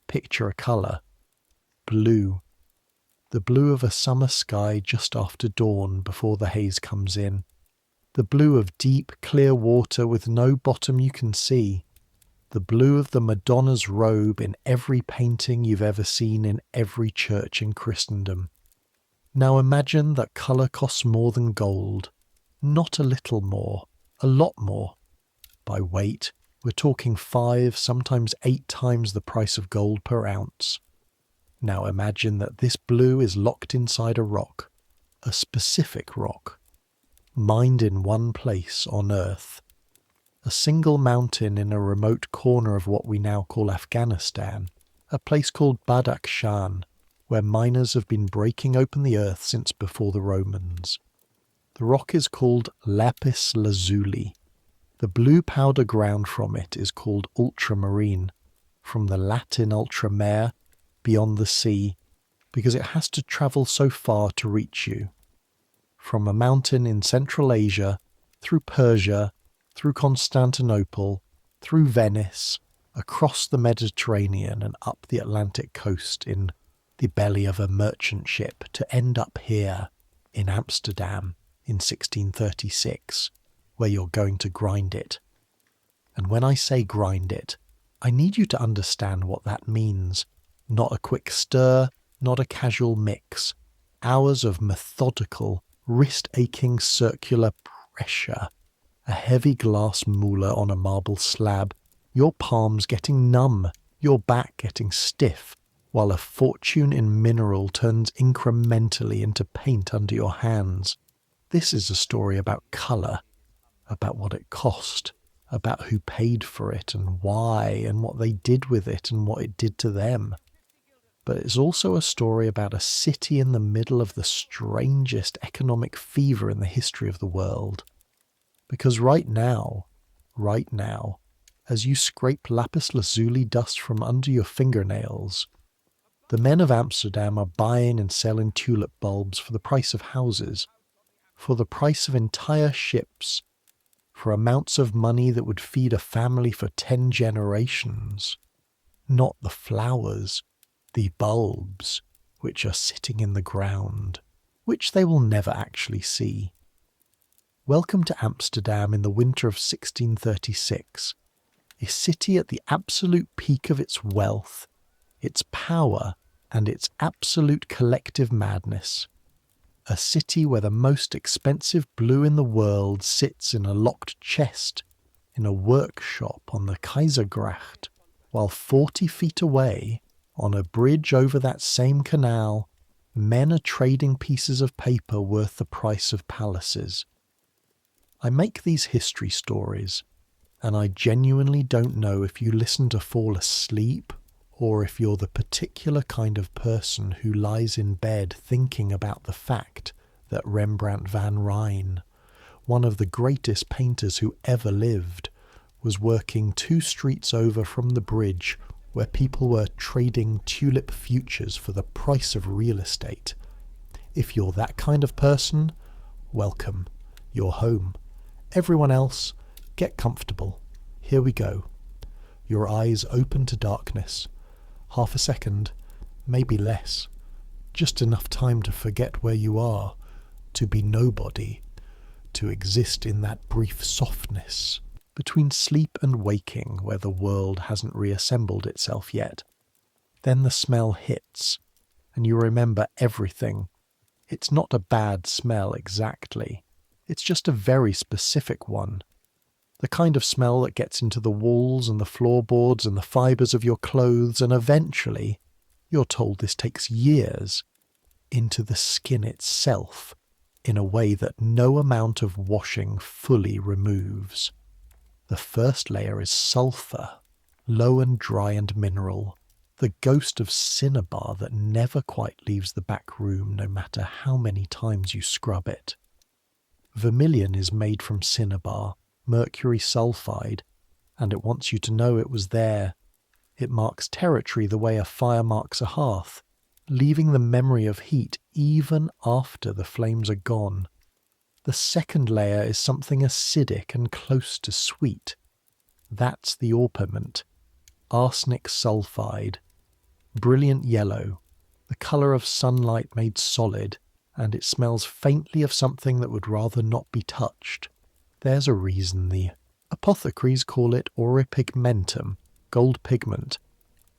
Picture a colour. Blue. The blue of a summer sky just after dawn before the haze comes in. The blue of deep, clear water with no bottom you can see. The blue of the Madonna's robe in every painting you've ever seen in every church in Christendom. Now imagine that colour costs more than gold. Not a little more, a lot more. By weight, we're talking 5, sometimes 8 times the price of gold per ounce. Now imagine that this blue is locked inside a rock, a specific rock, mined in one place on Earth. A single mountain in a remote corner of what we now call Afghanistan, a place called Badakhshan, where miners have been breaking open the earth since before the Romans. The rock is called lapis lazuli. The blue powder ground from it is called ultramarine, from the Latin ultramare, beyond the sea, because it has to travel so far to reach you. From a mountain in Central Asia, through Persia, through Constantinople, through Venice, across the Mediterranean and up the Atlantic coast in the belly of a merchant ship to end up here in Amsterdam in 1636, where you're going to grind it. And when I say grind it, I need you to understand what that means. Not a quick stir, not a casual mix. Hours of methodical, wrist-aching circular pressure. A heavy glass moula on a marble slab, your palms getting numb, your back getting stiff, while a fortune in mineral turns incrementally into paint under your hands. This is a story about colour, about what it cost, about who paid for it and why and what they did with it and what it did to them. But it's also a story about a city in the middle of the strangest economic fever in the history of the world. Because right now, as you scrape lapis lazuli dust from under your fingernails, the men of Amsterdam are buying and selling tulip bulbs for the price of houses, for the price of entire ships, for amounts of money that would feed a family for 10 generations. Not the flowers, the bulbs, which are sitting in the ground, which they will never actually see. Welcome to Amsterdam in the winter of 1636, a city at the absolute peak of its wealth, its power, and its absolute collective madness. A city where the most expensive blue in the world sits in a locked chest in a workshop on the Kaisergracht, while 40 feet away, on a bridge over that same canal, men are trading pieces of paper worth the price of palaces. I make these history stories, and I genuinely don't know if you listen to fall asleep or if you're the particular kind of person who lies in bed thinking about the fact that Rembrandt van Rijn, one of the greatest painters who ever lived, was working 2 streets over from the bridge where people were trading tulip futures for the price of real estate. If you're that kind of person, welcome. You're home. Everyone else, get comfortable. Here we go. Your eyes open to darkness. Half a second, maybe less. Just enough time to forget where you are, to be nobody, to exist in that brief softness between sleep and waking where the world hasn't reassembled itself yet. Then the smell hits, and you remember everything. It's not a bad smell exactly. It's just a very specific one. The kind of smell that gets into the walls and the floorboards and the fibres of your clothes, and eventually, you're told this takes years, into the skin itself, in a way that no amount of washing fully removes. The first layer is sulphur, low and dry and mineral, the ghost of cinnabar that never quite leaves the back room no matter how many times you scrub it. Vermilion is made from cinnabar, mercury sulfide, and it wants you to know it was there. It marks territory the way a fire marks a hearth, leaving the memory of heat even after the flames are gone. The second layer is something acidic and close to sweet. That's the orpiment, arsenic sulfide, brilliant yellow, the colour of sunlight made solid, and it smells faintly of something that would rather not be touched. There's a reason the apothecaries call it auripigmentum, gold pigment,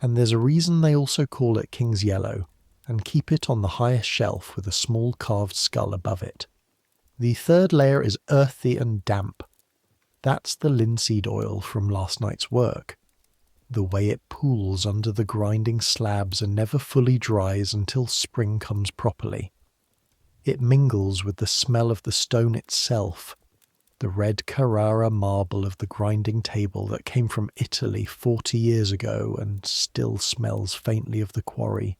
and there's a reason they also call it King's Yellow, and keep it on the highest shelf with a small carved skull above it. The third layer is earthy and damp. That's the linseed oil from last night's work. The way it pools under the grinding slabs and never fully dries until spring comes properly. It mingles with the smell of the stone itself, the red Carrara marble of the grinding table that came from Italy 40 years ago and still smells faintly of the quarry.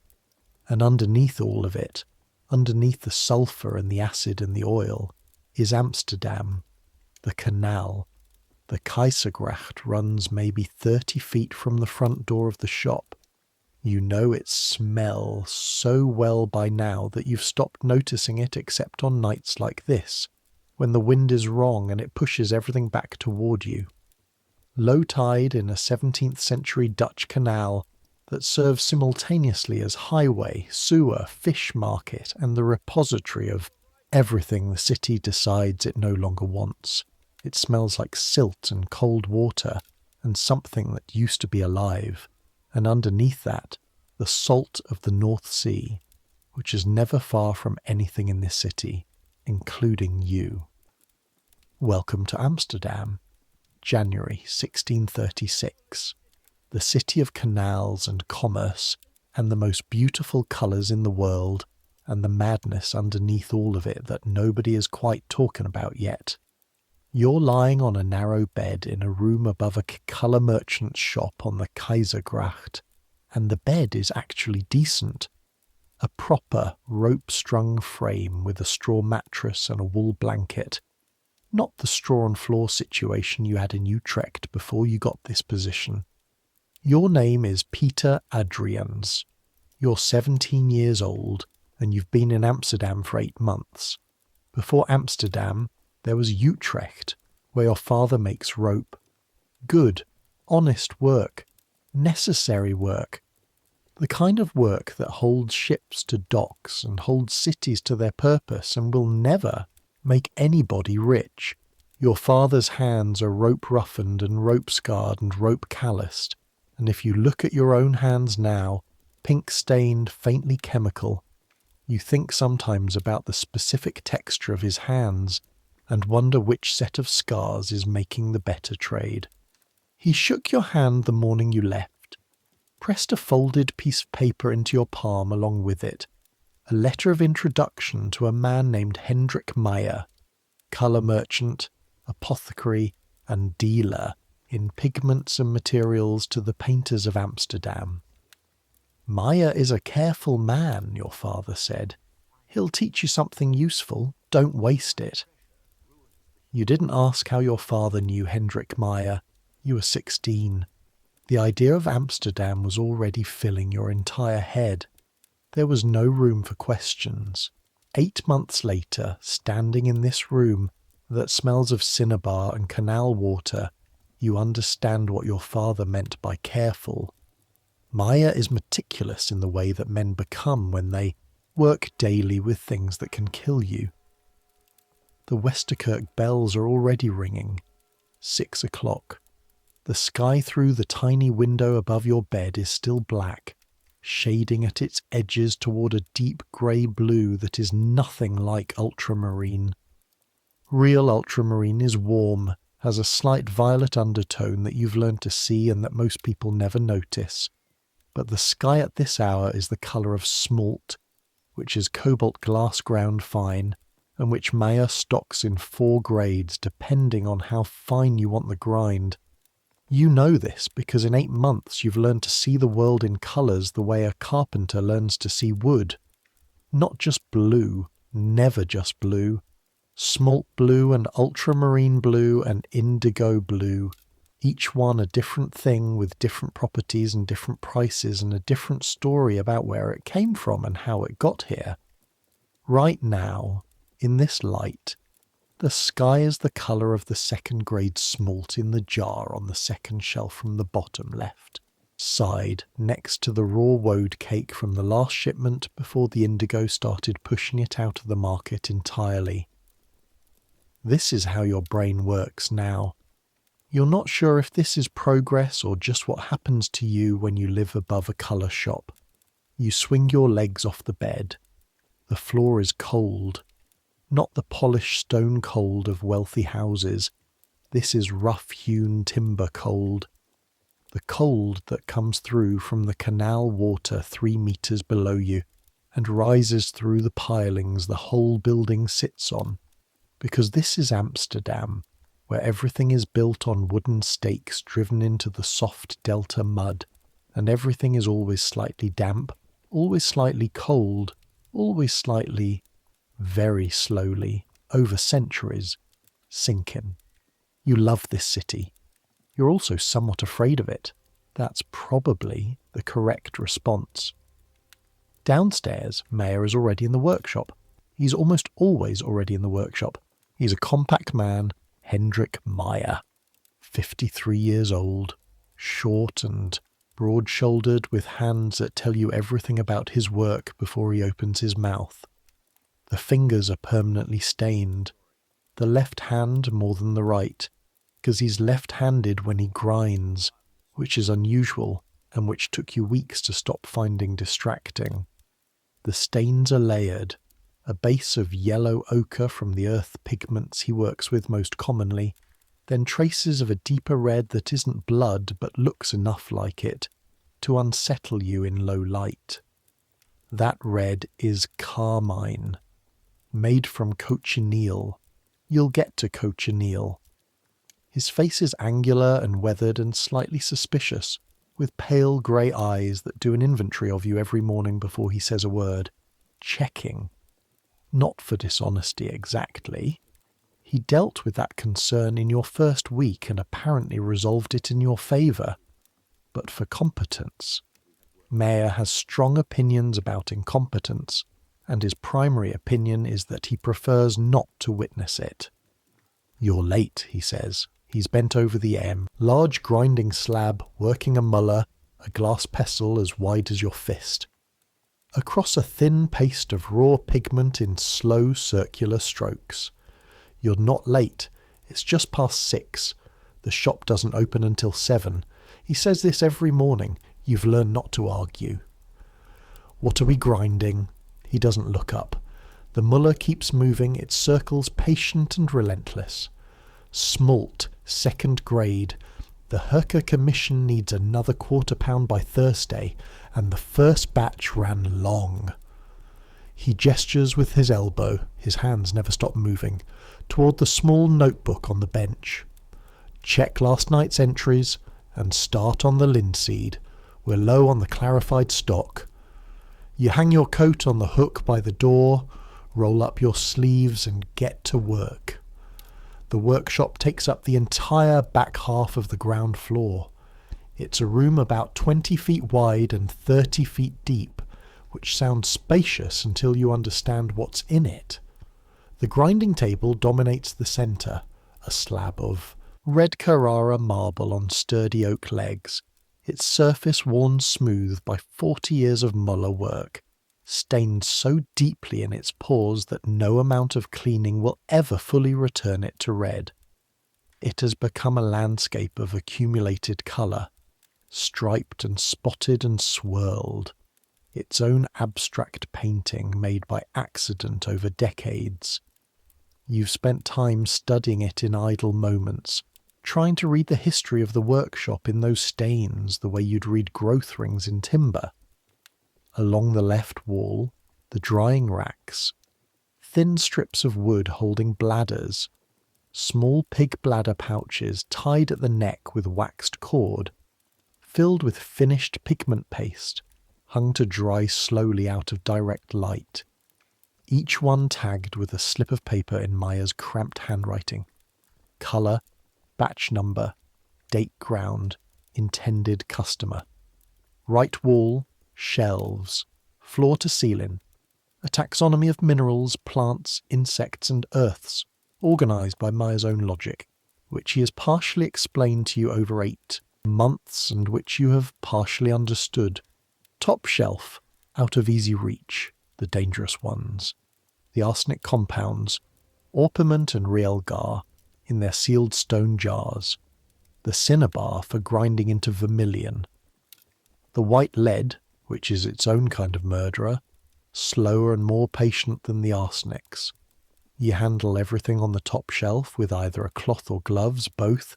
And underneath all of it, underneath the sulphur and the acid and the oil, is Amsterdam, the canal. The Keisergracht runs maybe 30 feet from the front door of the shop. You know its smell so well by now that you've stopped noticing it except on nights like this, when the wind is wrong and it pushes everything back toward you. Low tide in a 17th century Dutch canal that serves simultaneously as highway, sewer, fish market, and the repository of everything the city decides it no longer wants. It smells like silt and cold water and something that used to be alive, and underneath that, the salt of the North Sea, which is never far from anything in this city, including you. Welcome to Amsterdam, January 1636. The city of canals and commerce, and the most beautiful colours in the world, and the madness underneath all of it that nobody is quite talking about yet. You're lying on a narrow bed in a room above a colour merchant's shop on the Keisergracht, and the bed is actually decent. A proper rope-strung frame with a straw mattress and a wool blanket. Not the straw and floor situation you had in Utrecht before you got this position. Your name is Peter Adrians. You're 17 years old, and you've been in Amsterdam for 8 months. Before Amsterdam, there was Utrecht, where your father makes rope. Good, honest work, necessary work. The kind of work that holds ships to docks and holds cities to their purpose and will never make anybody rich. Your father's hands are rope-roughened and rope-scarred and rope-calloused, and if you look at your own hands now, pink-stained, faintly chemical, you think sometimes about the specific texture of his hands and wonder which set of scars is making the better trade. He shook your hand the morning you left, pressed a folded piece of paper into your palm along with it, a letter of introduction to a man named Hendrik Meyer, colour merchant, apothecary, and dealer in pigments and materials to the painters of Amsterdam. Meyer is a careful man, your father said. He'll teach you something useful, don't waste it. You didn't ask how your father knew Hendrik Meyer. You were 16. The idea of Amsterdam was already filling your entire head. There was no room for questions. 8 months later, standing in this room that smells of cinnabar and canal water, you understand what your father meant by careful. Meyer is meticulous in the way that men become when they work daily with things that can kill you. The Westerkerk bells are already ringing. 6 o'clock. The sky through the tiny window above your bed is still black, shading at its edges toward a deep grey blue that is nothing like ultramarine. Real ultramarine is warm, has a slight violet undertone that you've learned to see and that most people never notice. But the sky at this hour is the colour of smalt, which is cobalt glass ground fine, and which Meyer stocks in 4 grades depending on how fine you want the grind. You know this because in 8 months you've learned to see the world in colours the way a carpenter learns to see wood. Not just blue, never just blue. Smalt blue and ultramarine blue and indigo blue, each one a different thing with different properties and different prices and a different story about where it came from and how it got here. Right now, in this light, the sky is the colour of the 2nd grade smalt in the jar on the 2nd shelf from the bottom left. side next to the raw woad cake from the last shipment before the indigo started pushing it out of the market entirely. This is how your brain works now. You're not sure if this is progress or just what happens to you when you live above a colour shop. You swing your legs off the bed. The floor is cold. Not the polished stone cold of wealthy houses. This is rough-hewn timber cold. The cold that comes through from the canal water 3 meters below you and rises through the pilings the whole building sits on. Because this is Amsterdam, where everything is built on wooden stakes driven into the soft delta mud, and everything is always slightly damp, always slightly cold, always slightly, very slowly, over centuries, sinking. You love this city. You're also somewhat afraid of it. That's probably the correct response. Downstairs, Meyer is already in the workshop. He's almost always already in the workshop. He's a compact man, Hendrik Meyer, 53 years old, short and broad-shouldered, with hands that tell you everything about his work before he opens his mouth. The fingers are permanently stained. The left hand more than the right, because he's left-handed when he grinds, which is unusual and which took you weeks to stop finding distracting. The stains are layered, a base of yellow ochre from the earth pigments he works with most commonly, then traces of a deeper red that isn't blood but looks enough like it to unsettle you in low light. That red is carmine, made from cochineal. You'll get to cochineal. His face is angular and weathered and slightly suspicious, with pale grey eyes that do an inventory of you every morning before he says a word. Checking. Not for dishonesty exactly. He dealt with that concern in your first week and apparently resolved it in your favour. But for competence. Meyer has strong opinions about incompetence, and his primary opinion is that he prefers not to witness it. You're late, he says. He's bent over the M, large grinding slab, working a muller, a glass pestle as wide as your fist. Across a thin paste of raw pigment in slow circular strokes. You're not late. It's just past 6. The shop doesn't open until 7. He says this every morning. You've learned not to argue. What are we grinding? He doesn't look up. The muller keeps moving, its circles patient and relentless. Smalt, second grade. The Herker Commission needs another £1/4 by Thursday, and the first batch ran long. He gestures with his elbow, his hands never stop moving, toward the small notebook on the bench. Check last night's entries, and start on the linseed. We're low on the clarified stock. You hang your coat on the hook by the door, roll up your sleeves and get to work. The workshop takes up the entire back half of the ground floor. It's a room about 20 feet wide and 30 feet deep, which sounds spacious until you understand what's in it. The grinding table dominates the centre, a slab of red Carrara marble on sturdy oak legs, its surface worn smooth by 40 years of Muller work, stained so deeply in its pores that no amount of cleaning will ever fully return it to red. It has become a landscape of accumulated colour, striped and spotted and swirled, its own abstract painting made by accident over decades. You've spent time studying it in idle moments, trying to read the history of the workshop in those stains the way you'd read growth rings in timber. Along the left wall, the drying racks, thin strips of wood holding bladders, small pig bladder pouches tied at the neck with waxed cord, filled with finished pigment paste, hung to dry slowly out of direct light, each one tagged with a slip of paper in Meyer's cramped handwriting. Colour, batch number, date ground, intended customer. Right wall, shelves, floor to ceiling, a taxonomy of minerals, plants, insects and earths, organised by Meyer's own logic, which he has partially explained to you over 8 months and which you have partially understood. Top shelf, out of easy reach, the dangerous ones. The arsenic compounds, orpiment and realgar, in their sealed stone jars. The cinnabar for grinding into vermilion. The white lead, which is its own kind of murderer, slower and more patient than the arsenics. You handle everything on the top shelf with either a cloth or gloves, both,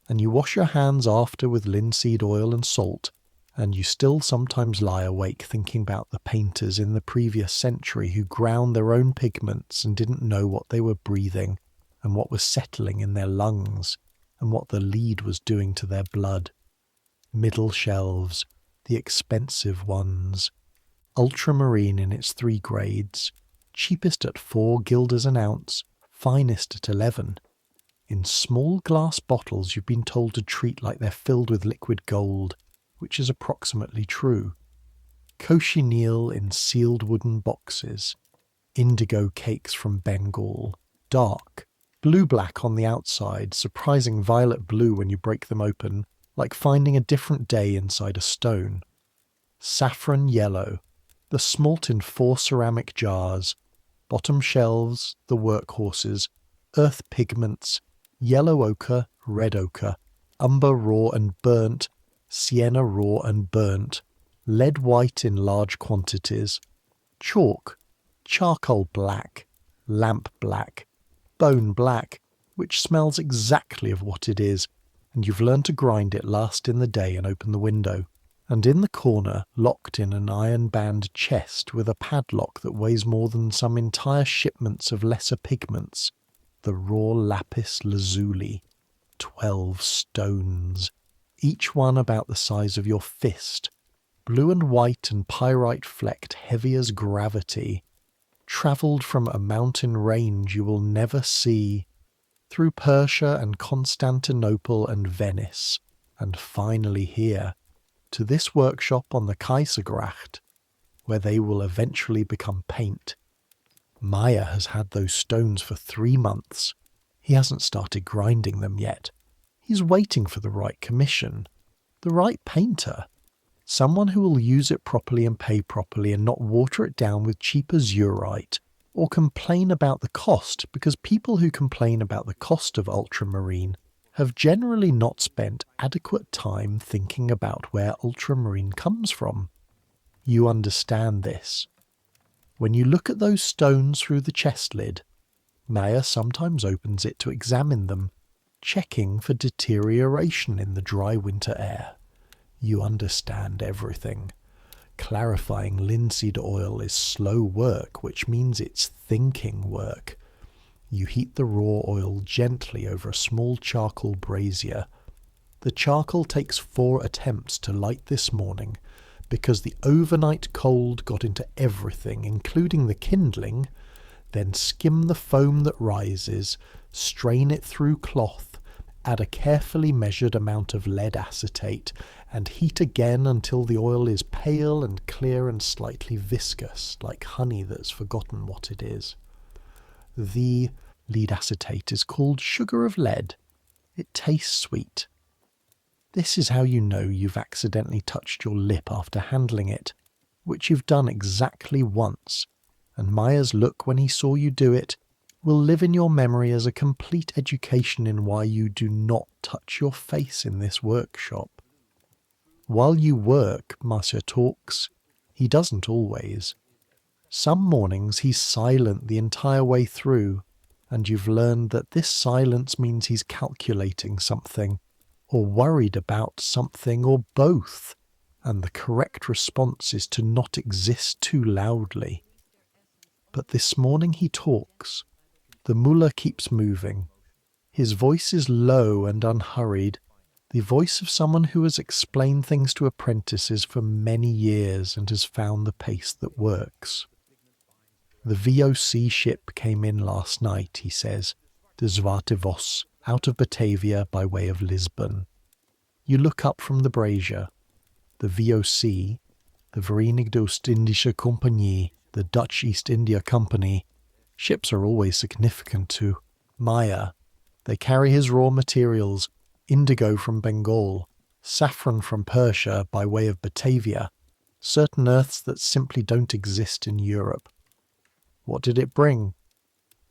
and you wash your hands after with linseed oil and salt, and you still sometimes lie awake thinking about the painters in the previous century who ground their own pigments and didn't know what they were breathing, and what was settling in their lungs, and what the lead was doing to their blood. Middle shelves, the expensive ones. Ultramarine in its 3 grades, cheapest at 4 guilders an ounce, finest at 11. In small glass bottles you've been told to treat like they're filled with liquid gold, which is approximately true. Cochineal in sealed wooden boxes. Indigo cakes from Bengal, dark, blue-black on the outside, surprising violet blue when you break them open, like finding a different day inside a stone. Saffron yellow, the smalt in 4 ceramic jars, bottom shelves, the workhorses, earth pigments, yellow ochre, red ochre, umber raw and burnt, sienna raw and burnt, lead white in large quantities, chalk, charcoal black, lamp black, bone black, which smells exactly of what it is, and you've learned to grind it last in the day and open the window. And in the corner, locked in an iron-bound chest with a padlock that weighs more than some entire shipments of lesser pigments, the raw lapis lazuli, 12 stones, each one about the size of your fist, blue and white and pyrite flecked heavy as gravity, travelled from a mountain range you will never see, through Persia and Constantinople and Venice, and finally here, to this workshop on the Kaisergracht, where they will eventually become paint. Maya has had those stones for 3 months. He hasn't started grinding them yet. He's waiting for the right commission, the right painter, someone who will use it properly and pay properly and not water it down with cheap azurite, or complain about the cost, because people who complain about the cost of ultramarine have generally not spent adequate time thinking about where ultramarine comes from. You understand this. When you look at those stones through the chest lid, Maya sometimes opens it to examine them, checking for deterioration in the dry winter air. You understand everything. Clarifying linseed oil is slow work, which means it's thinking work. You heat the raw oil gently over a small charcoal brazier. The charcoal takes 4 attempts to light this morning, because the overnight cold got into everything, including the kindling. Then skim the foam that rises, strain it through cloth, add a carefully measured amount of lead acetate, and heat again until the oil is pale and clear and slightly viscous, like honey that's forgotten what it is. The lead acetate is called sugar of lead. It tastes sweet. This is how you know you've accidentally touched your lip after handling it, which you've done exactly once, and Maya's look when he saw you do it will live in your memory as a complete education in why you do not touch your face in this workshop. While you work, Marcia talks. He doesn't always. Some mornings he's silent the entire way through, and you've learned that this silence means he's calculating something, or worried about something, or both, and the correct response is to not exist too loudly. But this morning he talks. The mullah keeps moving. His voice is low and unhurried, the voice of someone who has explained things to apprentices for many years and has found the pace that works. The VOC ship came in last night, he says, the Zwarte Vos, out of Batavia by way of Lisbon. You look up from the brazier. The VOC, the Verenigde Oost-Indische Compagnie, the Dutch East India Company, ships are always significant to Maya. They carry his raw materials, indigo from Bengal, saffron from Persia by way of Batavia, certain earths that simply don't exist in Europe. What did it bring?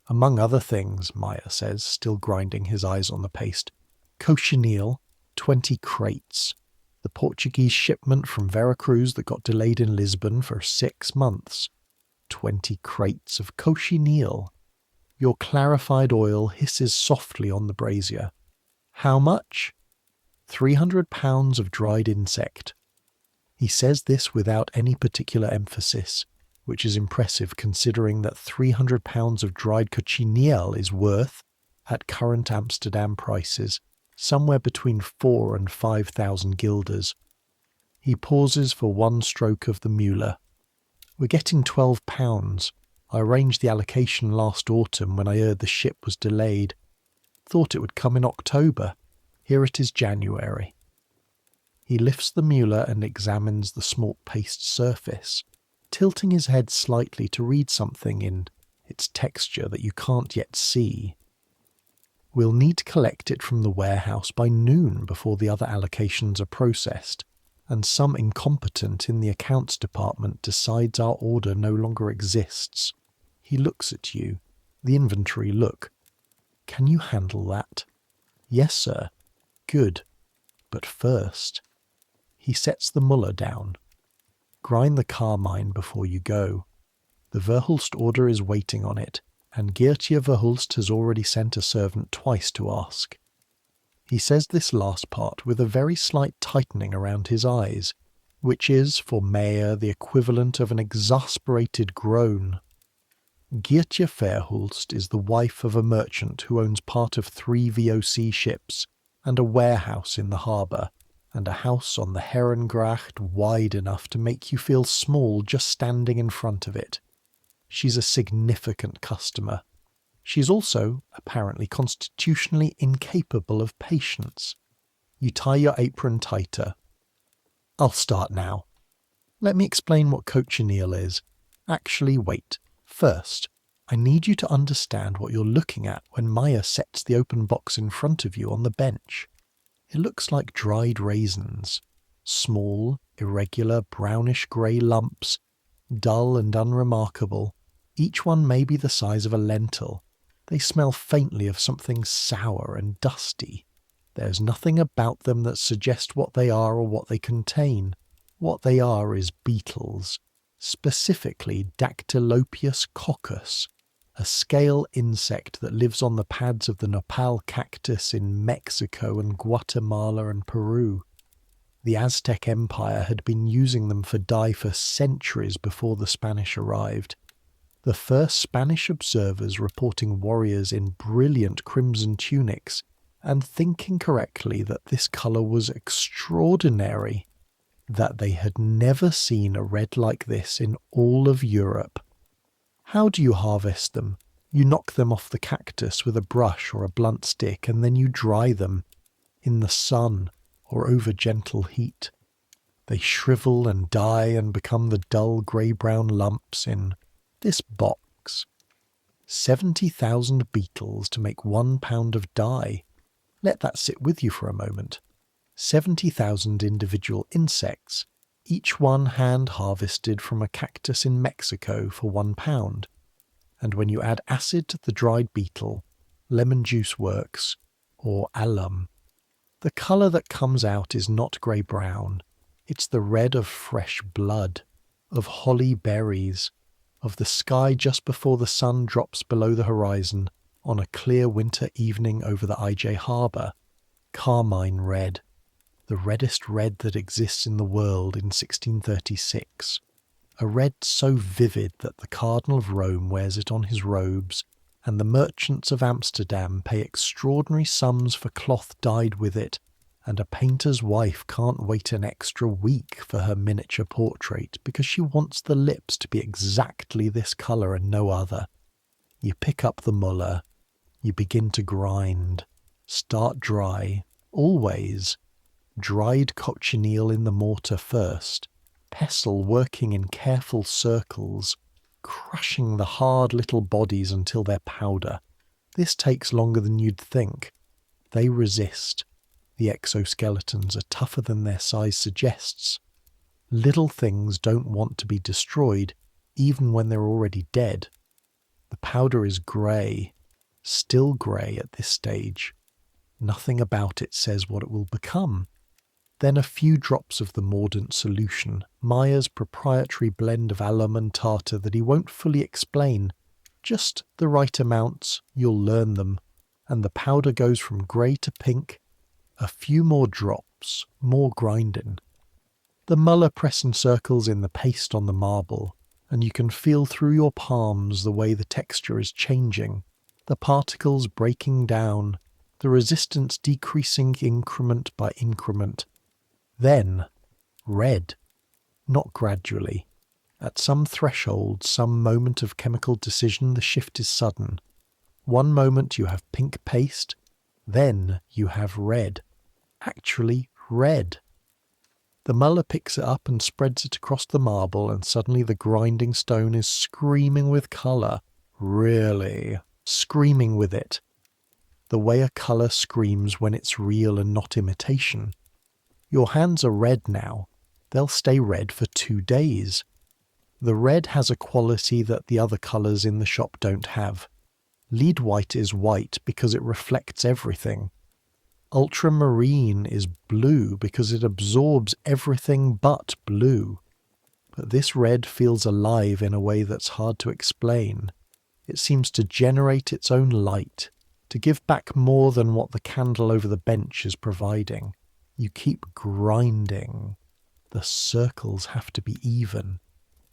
Among other things, Maya says, still grinding his eyes on the paste, cochineal, 20 crates. The Portuguese shipment from Veracruz that got delayed in Lisbon for 6 months. 20 crates of cochineal. Your clarified oil hisses softly on the brazier. How much? 300 pounds of dried insect. He says this without any particular emphasis, which is impressive considering that 300 pounds of dried cochineal is worth, at current Amsterdam prices, somewhere between 4 and 5,000 guilders. He pauses for one stroke of the Müller. We're getting £12. I arranged the allocation last autumn when I heard the ship was delayed. Thought it would come in October. Here it is January. He lifts the Müller and examines the smalt paste surface, tilting his head slightly to read something in its texture that you can't yet see. We'll need to collect it from the warehouse by noon before the other allocations are processed, and some incompetent in the accounts department decides our order no longer exists. He looks at you, the inventory look. Can you handle that? Yes, sir. Good. But first, he sets the Müller down. Grind the carmine before you go. The Verhulst order is waiting on it, and Geertje Verhulst has already sent a servant twice to ask. He says this last part with a very slight tightening around his eyes, which is, for Meyer, the equivalent of an exasperated groan. Geertje Verhulst is the wife of a merchant who owns part of 3 VOC ships, and a warehouse in the harbour, and a house on the Herengracht wide enough to make you feel small just standing in front of it. She's a significant customer. She's also, apparently, constitutionally incapable of patience. You tie your apron tighter. I'll start now. Let me explain what cochineal is. Actually, wait. First, I need you to understand what you're looking at when Maya sets the open box in front of you on the bench. It looks like dried raisins. Small, irregular, brownish-grey lumps, dull and unremarkable. Each one may be the size of a lentil. They smell faintly of something sour and dusty. There's nothing about them that suggests what they are or what they contain. What they are is beetles, specifically Dactylopius coccus, a scale insect that lives on the pads of the nopal cactus in Mexico and Guatemala and Peru. The Aztec Empire had been using them for dye for centuries before the Spanish arrived. The first Spanish observers reporting warriors in brilliant crimson tunics and thinking correctly that this colour was extraordinary, that they had never seen a red like this in all of Europe. How do you harvest them? You knock them off the cactus with a brush or a blunt stick, and then you dry them in the sun or over gentle heat. They shrivel and die and become the dull grey-brown lumps in this box. 70,000 beetles to make 1 pound of dye. Let that sit with you for a moment. 70,000 individual insects, each one hand-harvested from a cactus in Mexico for 1 pound. And when you add acid to the dried beetle, lemon juice works, or alum, the colour that comes out is not grey-brown. It's the red of fresh blood, of holly berries, of the sky just before the sun drops below the horizon on a clear winter evening over the IJ harbour. Carmine red, the reddest red that exists in the world in 1636. A red so vivid that the Cardinal of Rome wears it on his robes, and the merchants of Amsterdam pay extraordinary sums for cloth dyed with it, and a painter's wife can't wait an extra week for her miniature portrait because she wants the lips to be exactly this colour and no other. You pick up the Müller. You begin to grind. Start dry. Always. Dried cochineal in the mortar first. Pestle working in careful circles, crushing the hard little bodies until they're powder. This takes longer than you'd think. They resist. The exoskeletons are tougher than their size suggests. Little things don't want to be destroyed, even when they're already dead. The powder is grey, still grey at this stage. Nothing about it says what it will become. Then a few drops of the mordant solution, Maya's proprietary blend of alum and tartar that he won't fully explain. Just the right amounts, you'll learn them, and the powder goes from grey to pink. A few more drops, more grinding. The Muller pressing circles in the paste on the marble, and you can feel through your palms the way the texture is changing, the particles breaking down, the resistance decreasing increment by increment. Then, red. Not gradually. At some threshold, some moment of chemical decision, the shift is sudden. One moment you have pink paste, then you have red. Actually, red. The Muller picks it up and spreads it across the marble, and suddenly the grinding stone is screaming with colour. Really, screaming with it. The way a colour screams when it's real and not imitation. Your hands are red now. They'll stay red for 2 days. The red has a quality that the other colours in the shop don't have. Lead white is white because it reflects everything. Ultramarine is blue because it absorbs everything but blue. But this red feels alive in a way that's hard to explain. It seems to generate its own light, to give back more than what the candle over the bench is providing. You keep grinding. The circles have to be even.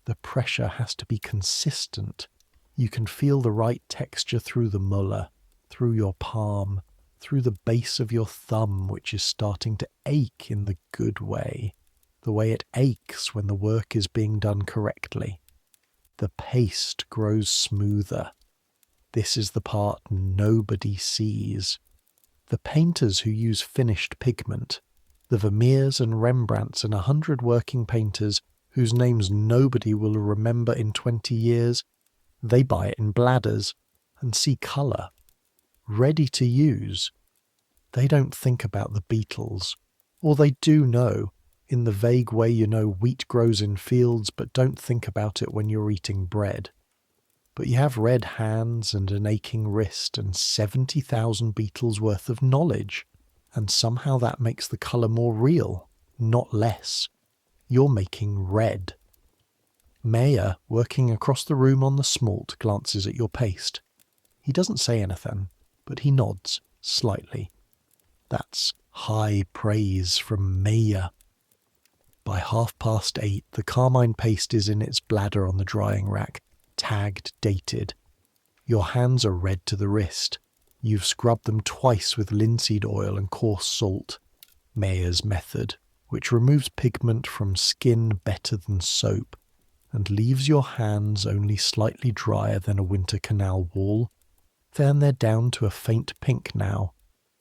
The pressure has to be consistent. You can feel the right texture through the Muller, through your palm, through the base of your thumb, which is starting to ache in the good way, the way it aches when the work is being done correctly. The paste grows smoother. This is the part nobody sees. The painters who use finished pigment, the Vermeers and Rembrandts and 100 working painters whose names nobody will remember in 20 years, they buy it in bladders and see colour. Ready to use. They don't think about the beetles. Or they do know, in the vague way you know wheat grows in fields but don't think about it when you're eating bread. But you have red hands and an aching wrist and 70,000 beetles worth of knowledge, and somehow that makes the colour more real, not less. You're making red. Maya, working across the room on the smalt, glances at your paste. He doesn't say anything, but he nods, slightly. That's high praise from Maya. By 8:30, the carmine paste is in its bladder on the drying rack, tagged, dated. Your hands are red to the wrist. You've scrubbed them twice with linseed oil and coarse salt. Maya's method, which removes pigment from skin better than soap, and leaves your hands only slightly drier than a winter canal wall. Then they're down to a faint pink now,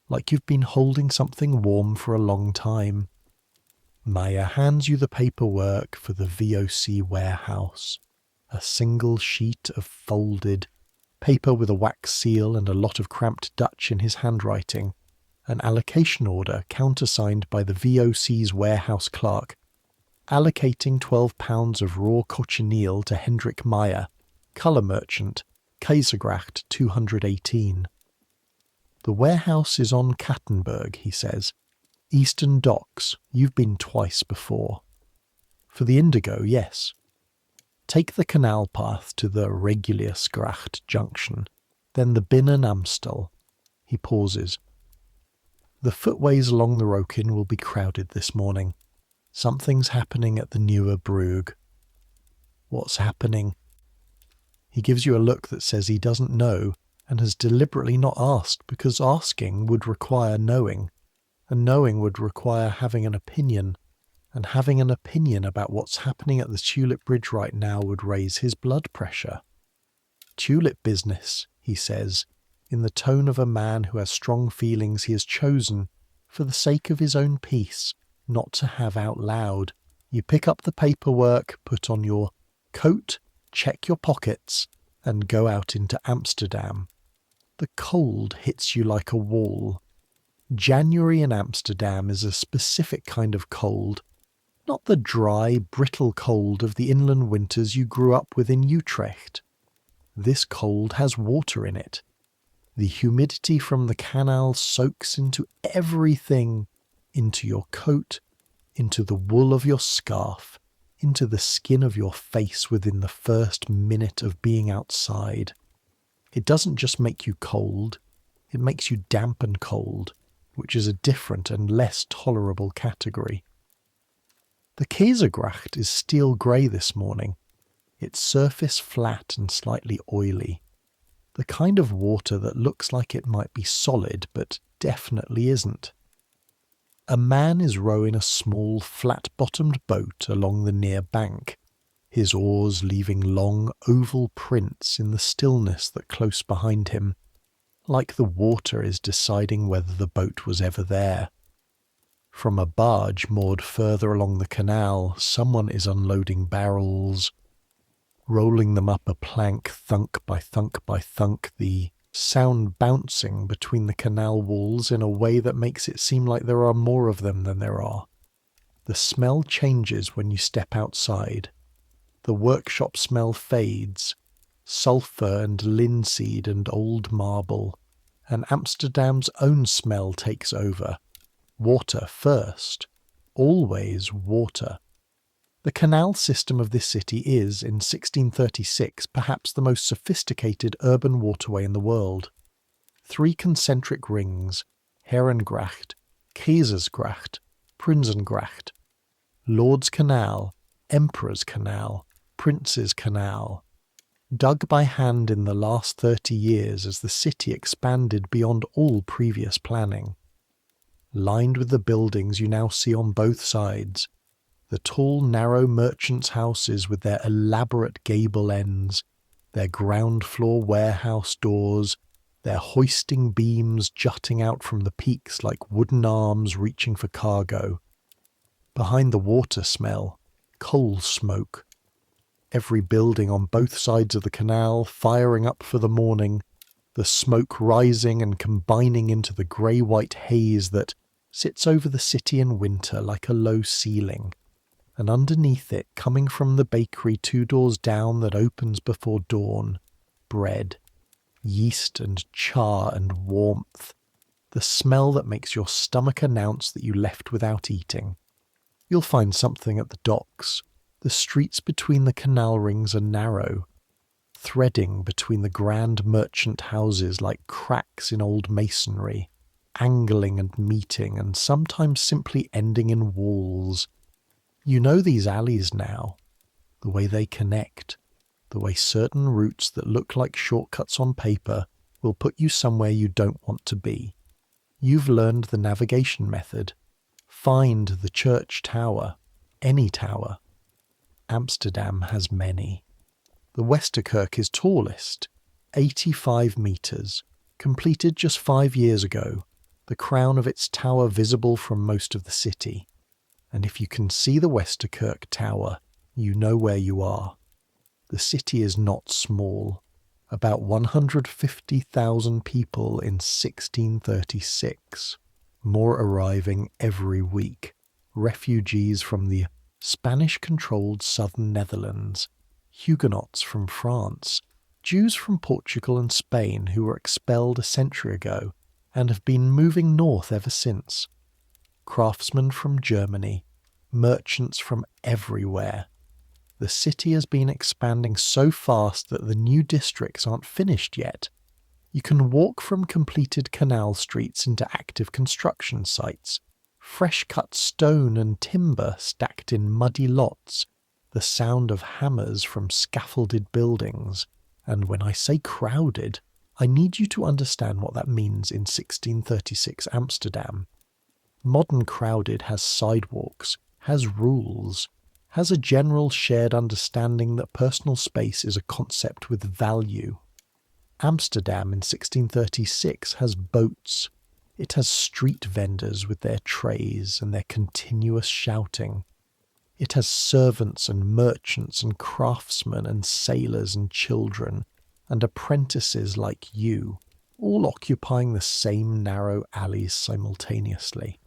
like you've been holding something warm for a long time. Maya hands you the paperwork for the VOC warehouse. A single sheet of folded paper with a wax seal and a lot of cramped Dutch in his handwriting. An allocation order countersigned by the VOC's warehouse clerk, allocating 12 pounds of raw cochineal to Hendrik Meyer, colour merchant, Kaisergracht 218. The warehouse is on Kattenberg, he says. Eastern Docks, you've been twice before. For the indigo, yes. Take the canal path to the Regulusgracht junction, then the Binnen Amstel. He pauses. The footways along the Rokin will be crowded this morning. Something's happening at the Neue Brug. What's happening? He gives you a look that says he doesn't know and has deliberately not asked because asking would require knowing, and knowing would require having an opinion, and having an opinion about what's happening at the Tulip Bridge right now would raise his blood pressure. Tulip business, he says, in the tone of a man who has strong feelings he has chosen, for the sake of his own peace, not to have out loud. You pick up the paperwork, put on your coat, check your pockets, and go out into Amsterdam. The cold hits you like a wall. January in Amsterdam is a specific kind of cold, not the dry, brittle cold of the inland winters you grew up with in Utrecht. This cold has water in it. The humidity from the canal soaks into everything, into your coat, into the wool of your scarf, into the skin of your face within the first minute of being outside. It doesn't just make you cold, it makes you damp and cold, which is a different and less tolerable category. The Keizergracht is steel grey this morning, its surface flat and slightly oily. The kind of water that looks like it might be solid but definitely isn't. A man is rowing a small flat-bottomed boat along the near bank, his oars leaving long oval prints in the stillness that close behind him, like the water is deciding whether the boat was ever there. From a barge moored further along the canal, someone is unloading barrels, rolling them up a plank thunk by thunk by thunk, the sound bouncing between the canal walls in a way that makes it seem like there are more of them than there are. The smell changes when you step outside. The workshop smell fades, sulphur and linseed and old marble, and Amsterdam's own smell takes over. Water first. Always water. The canal system of this city is, in 1636, perhaps the most sophisticated urban waterway in the world. 3 concentric rings, Herengracht, Keizersgracht, Prinsengracht, Lord's Canal, Emperor's Canal, Prince's Canal, dug by hand in the last 30 years as the city expanded beyond all previous planning. Lined with the buildings you now see on both sides, the tall, narrow merchants' houses with their elaborate gable ends, their ground-floor warehouse doors, their hoisting beams jutting out from the peaks like wooden arms reaching for cargo. Behind the water smell, coal smoke. Every building on both sides of the canal firing up for the morning, the smoke rising and combining into the grey-white haze that sits over the city in winter like a low ceiling, and underneath it, coming from the bakery 2 doors down that opens before dawn, bread, yeast and char and warmth, the smell that makes your stomach announce that you left without eating. You'll find something at the docks. The streets between the canal rings are narrow, threading between the grand merchant houses like cracks in old masonry, angling and meeting, and sometimes simply ending in walls. You know these alleys now, the way they connect, the way certain routes that look like shortcuts on paper will put you somewhere you don't want to be. You've learned the navigation method. Find the church tower, any tower. Amsterdam has many. The Westerkerk is tallest, 85 metres, completed just 5 years ago, the crown of its tower visible from most of the city. And if you can see the Westerkerk tower, you know where you are. The city is not small, about 150,000 people in 1636, more arriving every week, refugees from the Spanish-controlled southern Netherlands, Huguenots from France, Jews from Portugal and Spain who were expelled a century ago and have been moving north ever since, craftsmen from Germany, merchants from everywhere. The city has been expanding so fast that the new districts aren't finished yet. You can walk from completed canal streets into active construction sites, fresh-cut stone and timber stacked in muddy lots, the sound of hammers from scaffolded buildings. And when I say crowded, I need you to understand what that means in 1636 Amsterdam. Modern crowded has sidewalks, has rules, has a general shared understanding that personal space is a concept with value. Amsterdam in 1636 has boats. It has street vendors with their trays and their continuous shouting. It has servants and merchants and craftsmen and sailors and children and apprentices like you. all occupying the same narrow alleys simultaneously.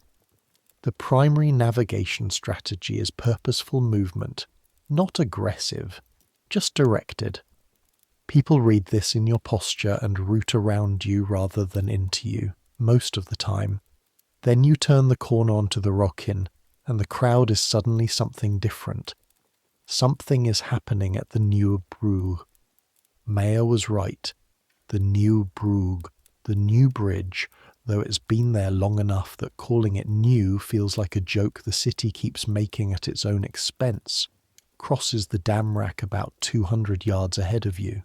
The primary navigation strategy is purposeful movement, not aggressive, just directed. People read this in your posture and route around you rather than into you, most of the time. Then you turn the corner onto the Rockin, and the crowd is suddenly something different. Something is happening at the Nieuwe Brug. Meyer was right. The Nieuwe Brug, the new bridge, though it's been there long enough that calling it new feels like a joke the city keeps making at its own expense, crosses the dam rack about 200 yards ahead of you.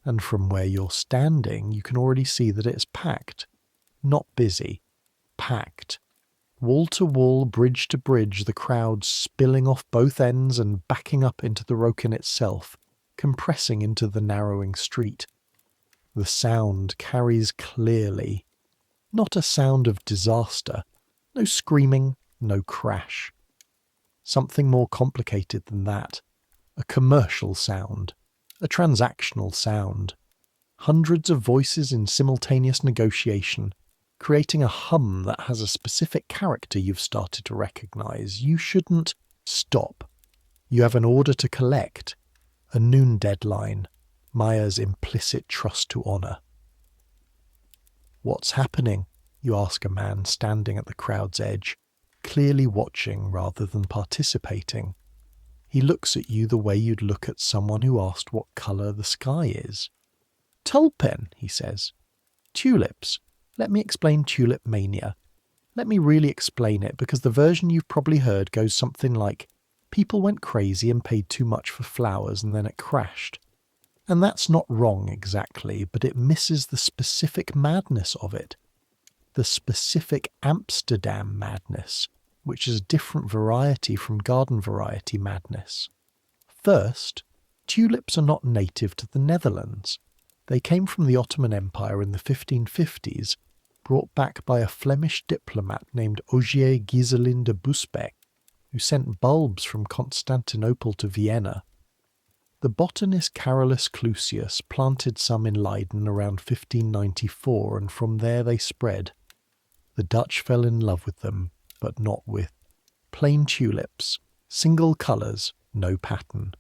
And from where you're standing, you can already see that it's packed. Not busy. Packed. Wall to wall, bridge to bridge, the crowd spilling off both ends and backing up into the Rockin itself, compressing into the narrowing street. The sound carries clearly. Not a sound of disaster. No screaming, no crash. Something more complicated than that. A commercial sound. A transactional sound. Hundreds of voices in simultaneous negotiation, creating a hum that has a specific character you've started to recognize. You shouldn't stop. You have an order to collect. A noon deadline. Meyer's implicit trust to honor. What's happening? You ask a man standing at the crowd's edge, clearly watching rather than participating. He looks at you the way you'd look at someone who asked what colour the sky is. Tulpen, he says. Tulips. Let me explain tulip mania. Let me really explain it, because the version you've probably heard goes something like, people went crazy and paid too much for flowers and then it crashed. And that's not wrong exactly, but it misses the specific madness of it. The specific Amsterdam madness, which is a different variety from garden variety madness. First, tulips are not native to the Netherlands. They came from the Ottoman Empire in the 1550s, brought back by a Flemish diplomat named Ogier Ghiselin de Busbecq, who sent bulbs from Constantinople to Vienna. The botanist Carolus Clusius planted some in Leiden around 1594, and from there they spread. The Dutch fell in love with them, but not with plain tulips, single colours, no pattern.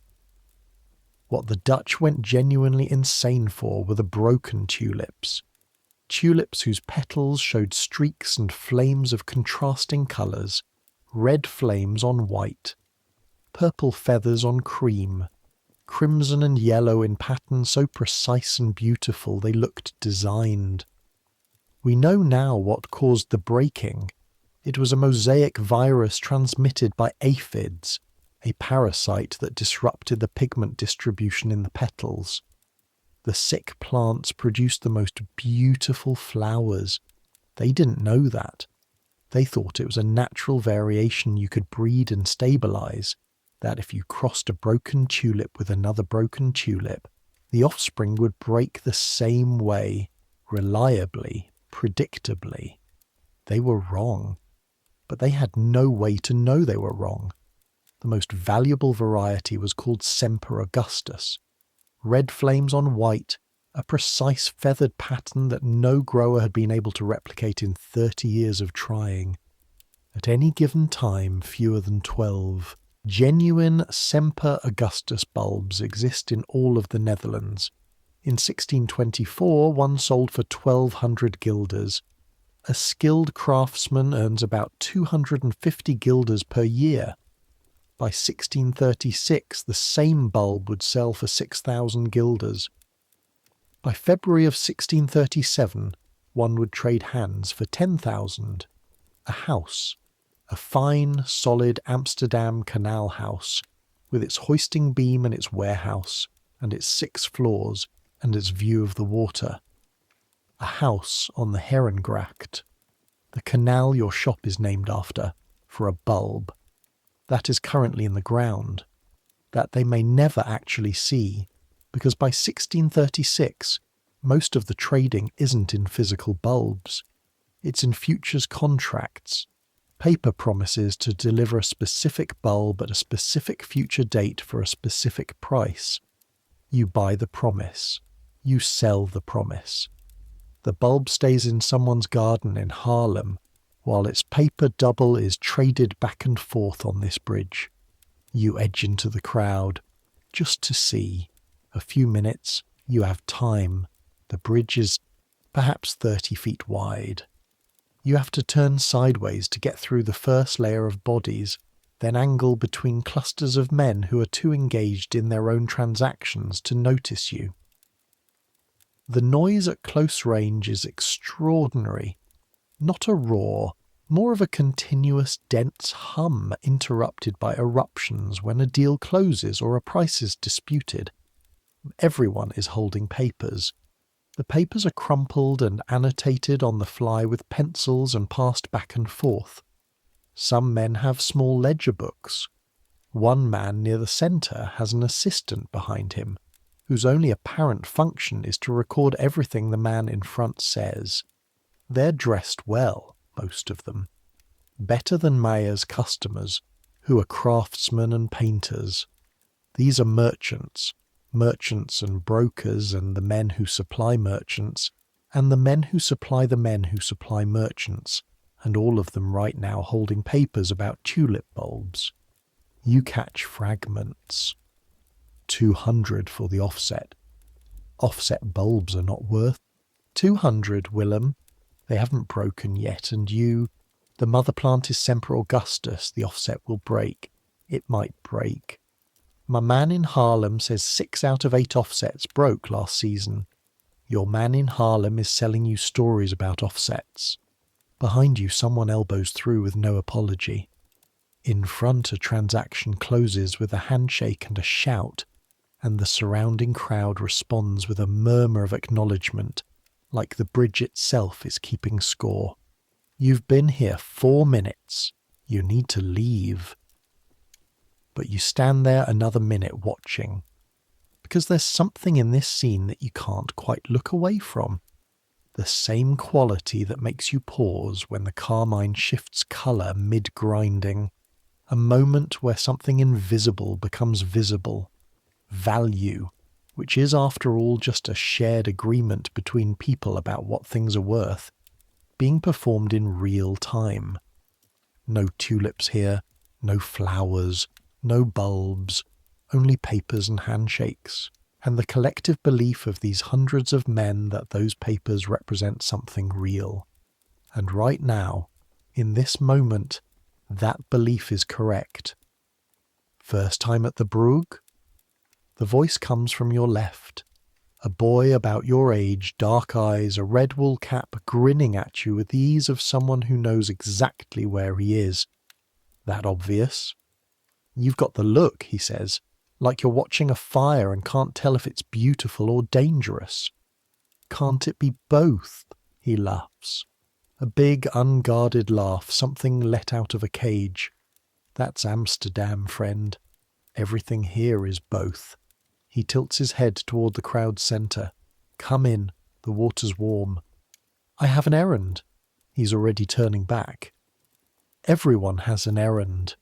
What the Dutch went genuinely insane for were the broken tulips. Tulips whose petals showed streaks and flames of contrasting colours, red flames on white, purple feathers on cream, crimson and yellow in patterns so precise and beautiful they looked designed. We know now what caused the breaking. It was a mosaic virus transmitted by aphids, a parasite that disrupted the pigment distribution in the petals. The sick plants produced the most beautiful flowers. They didn't know that. They thought it was a natural variation you could breed and stabilize, that if you crossed a broken tulip with another broken tulip, the offspring would break the same way, reliably, predictably. They were wrong, but they had no way to know they were wrong. The most valuable variety was called Semper Augustus. Red flames on white, a precise feathered pattern that no grower had been able to replicate in 30 years of trying. At any given time, fewer than 12. Genuine Semper Augustus bulbs exist in all of the Netherlands. In 1624, one sold for 1,200 guilders. A skilled craftsman earns about 250 guilders per year. By 1636, the same bulb would sell for 6,000 guilders. By February of 1637, one would trade hands for 10,000. A house. A fine, solid Amsterdam canal house, with its hoisting beam and its warehouse, and its 6 floors, and its view of the water. A house on the Herengracht. The canal your shop is named after, for a bulb. That is currently in the ground. That they may never actually see, because by 1636, most of the trading isn't in physical bulbs. It's in futures contracts. Paper promises to deliver a specific bulb at a specific future date for a specific price. You buy the promise. You sell the promise. The bulb stays in someone's garden in Harlem, while its paper double is traded back and forth on this bridge. You edge into the crowd, just to see. A few minutes, you have time. The bridge is perhaps 30 feet wide. You have to turn sideways to get through the first layer of bodies, then angle between clusters of men who are too engaged in their own transactions to notice you. The noise at close range is extraordinary. Not a roar, more of a continuous dense hum interrupted by eruptions when a deal closes or a price is disputed. Everyone is holding papers. The papers are crumpled and annotated on the fly with pencils and passed back and forth. Some men have small ledger books. One man near the centre has an assistant behind him, whose only apparent function is to record everything the man in front says. They're dressed well, most of them. Better than Mayer's customers, who are craftsmen and painters. These are merchants and brokers and the men who supply merchants, and the men who supply the men who supply merchants, and all of them right now holding papers about tulip bulbs. You catch fragments. 200 for the offset. Offset bulbs are not worth 200, Willem. They haven't broken yet, and the mother plant is Semper Augustus. The offset will break. It might break. My man in Harlem says 6 out of 8 offsets broke last season. Your man in Harlem is selling you stories about offsets. Behind you, someone elbows through with no apology. In front, a transaction closes with a handshake and a shout, and the surrounding crowd responds with a murmur of acknowledgement, like the bridge itself is keeping score. You've been here 4 minutes. You need to leave. But you stand there another minute watching, because there's something in this scene that you can't quite look away from. The same quality that makes you pause when the carmine shifts colour mid-grinding. A moment where something invisible becomes visible. Value, which is after all just a shared agreement between people about what things are worth, being performed in real time. No tulips here, no flowers, no bulbs, only papers and handshakes, and the collective belief of these hundreds of men that those papers represent something real. And right now, in this moment, that belief is correct. First time at the Brug? The voice comes from your left. A boy about your age, dark eyes, a red wool cap, grinning at you with the ease of someone who knows exactly where he is. That obvious? You've got the look, he says, like you're watching a fire and can't tell if it's beautiful or dangerous. Can't it be both? He laughs. A big, unguarded laugh, something let out of a cage. That's Amsterdam, friend. Everything here is both. He tilts his head toward the crowd's centre. Come in, the water's warm. I have an errand. He's already turning back. Everyone has an errand.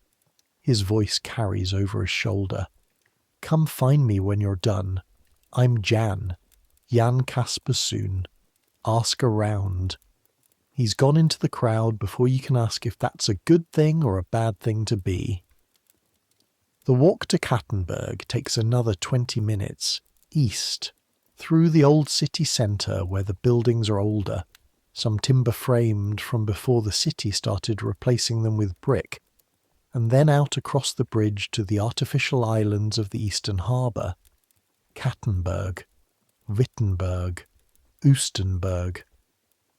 His voice carries over his shoulder. Come find me when you're done. I'm Jan Kaspersoon. Ask around. He's gone into the crowd before you can ask if that's a good thing or a bad thing to be. The walk to Kattenburg takes another 20 minutes, east, through the old city centre where the buildings are older, some timber framed from before the city started replacing them with brick, and then out across the bridge to the artificial islands of the eastern harbour. Kattenburg, Wittenberg, Oostenburg.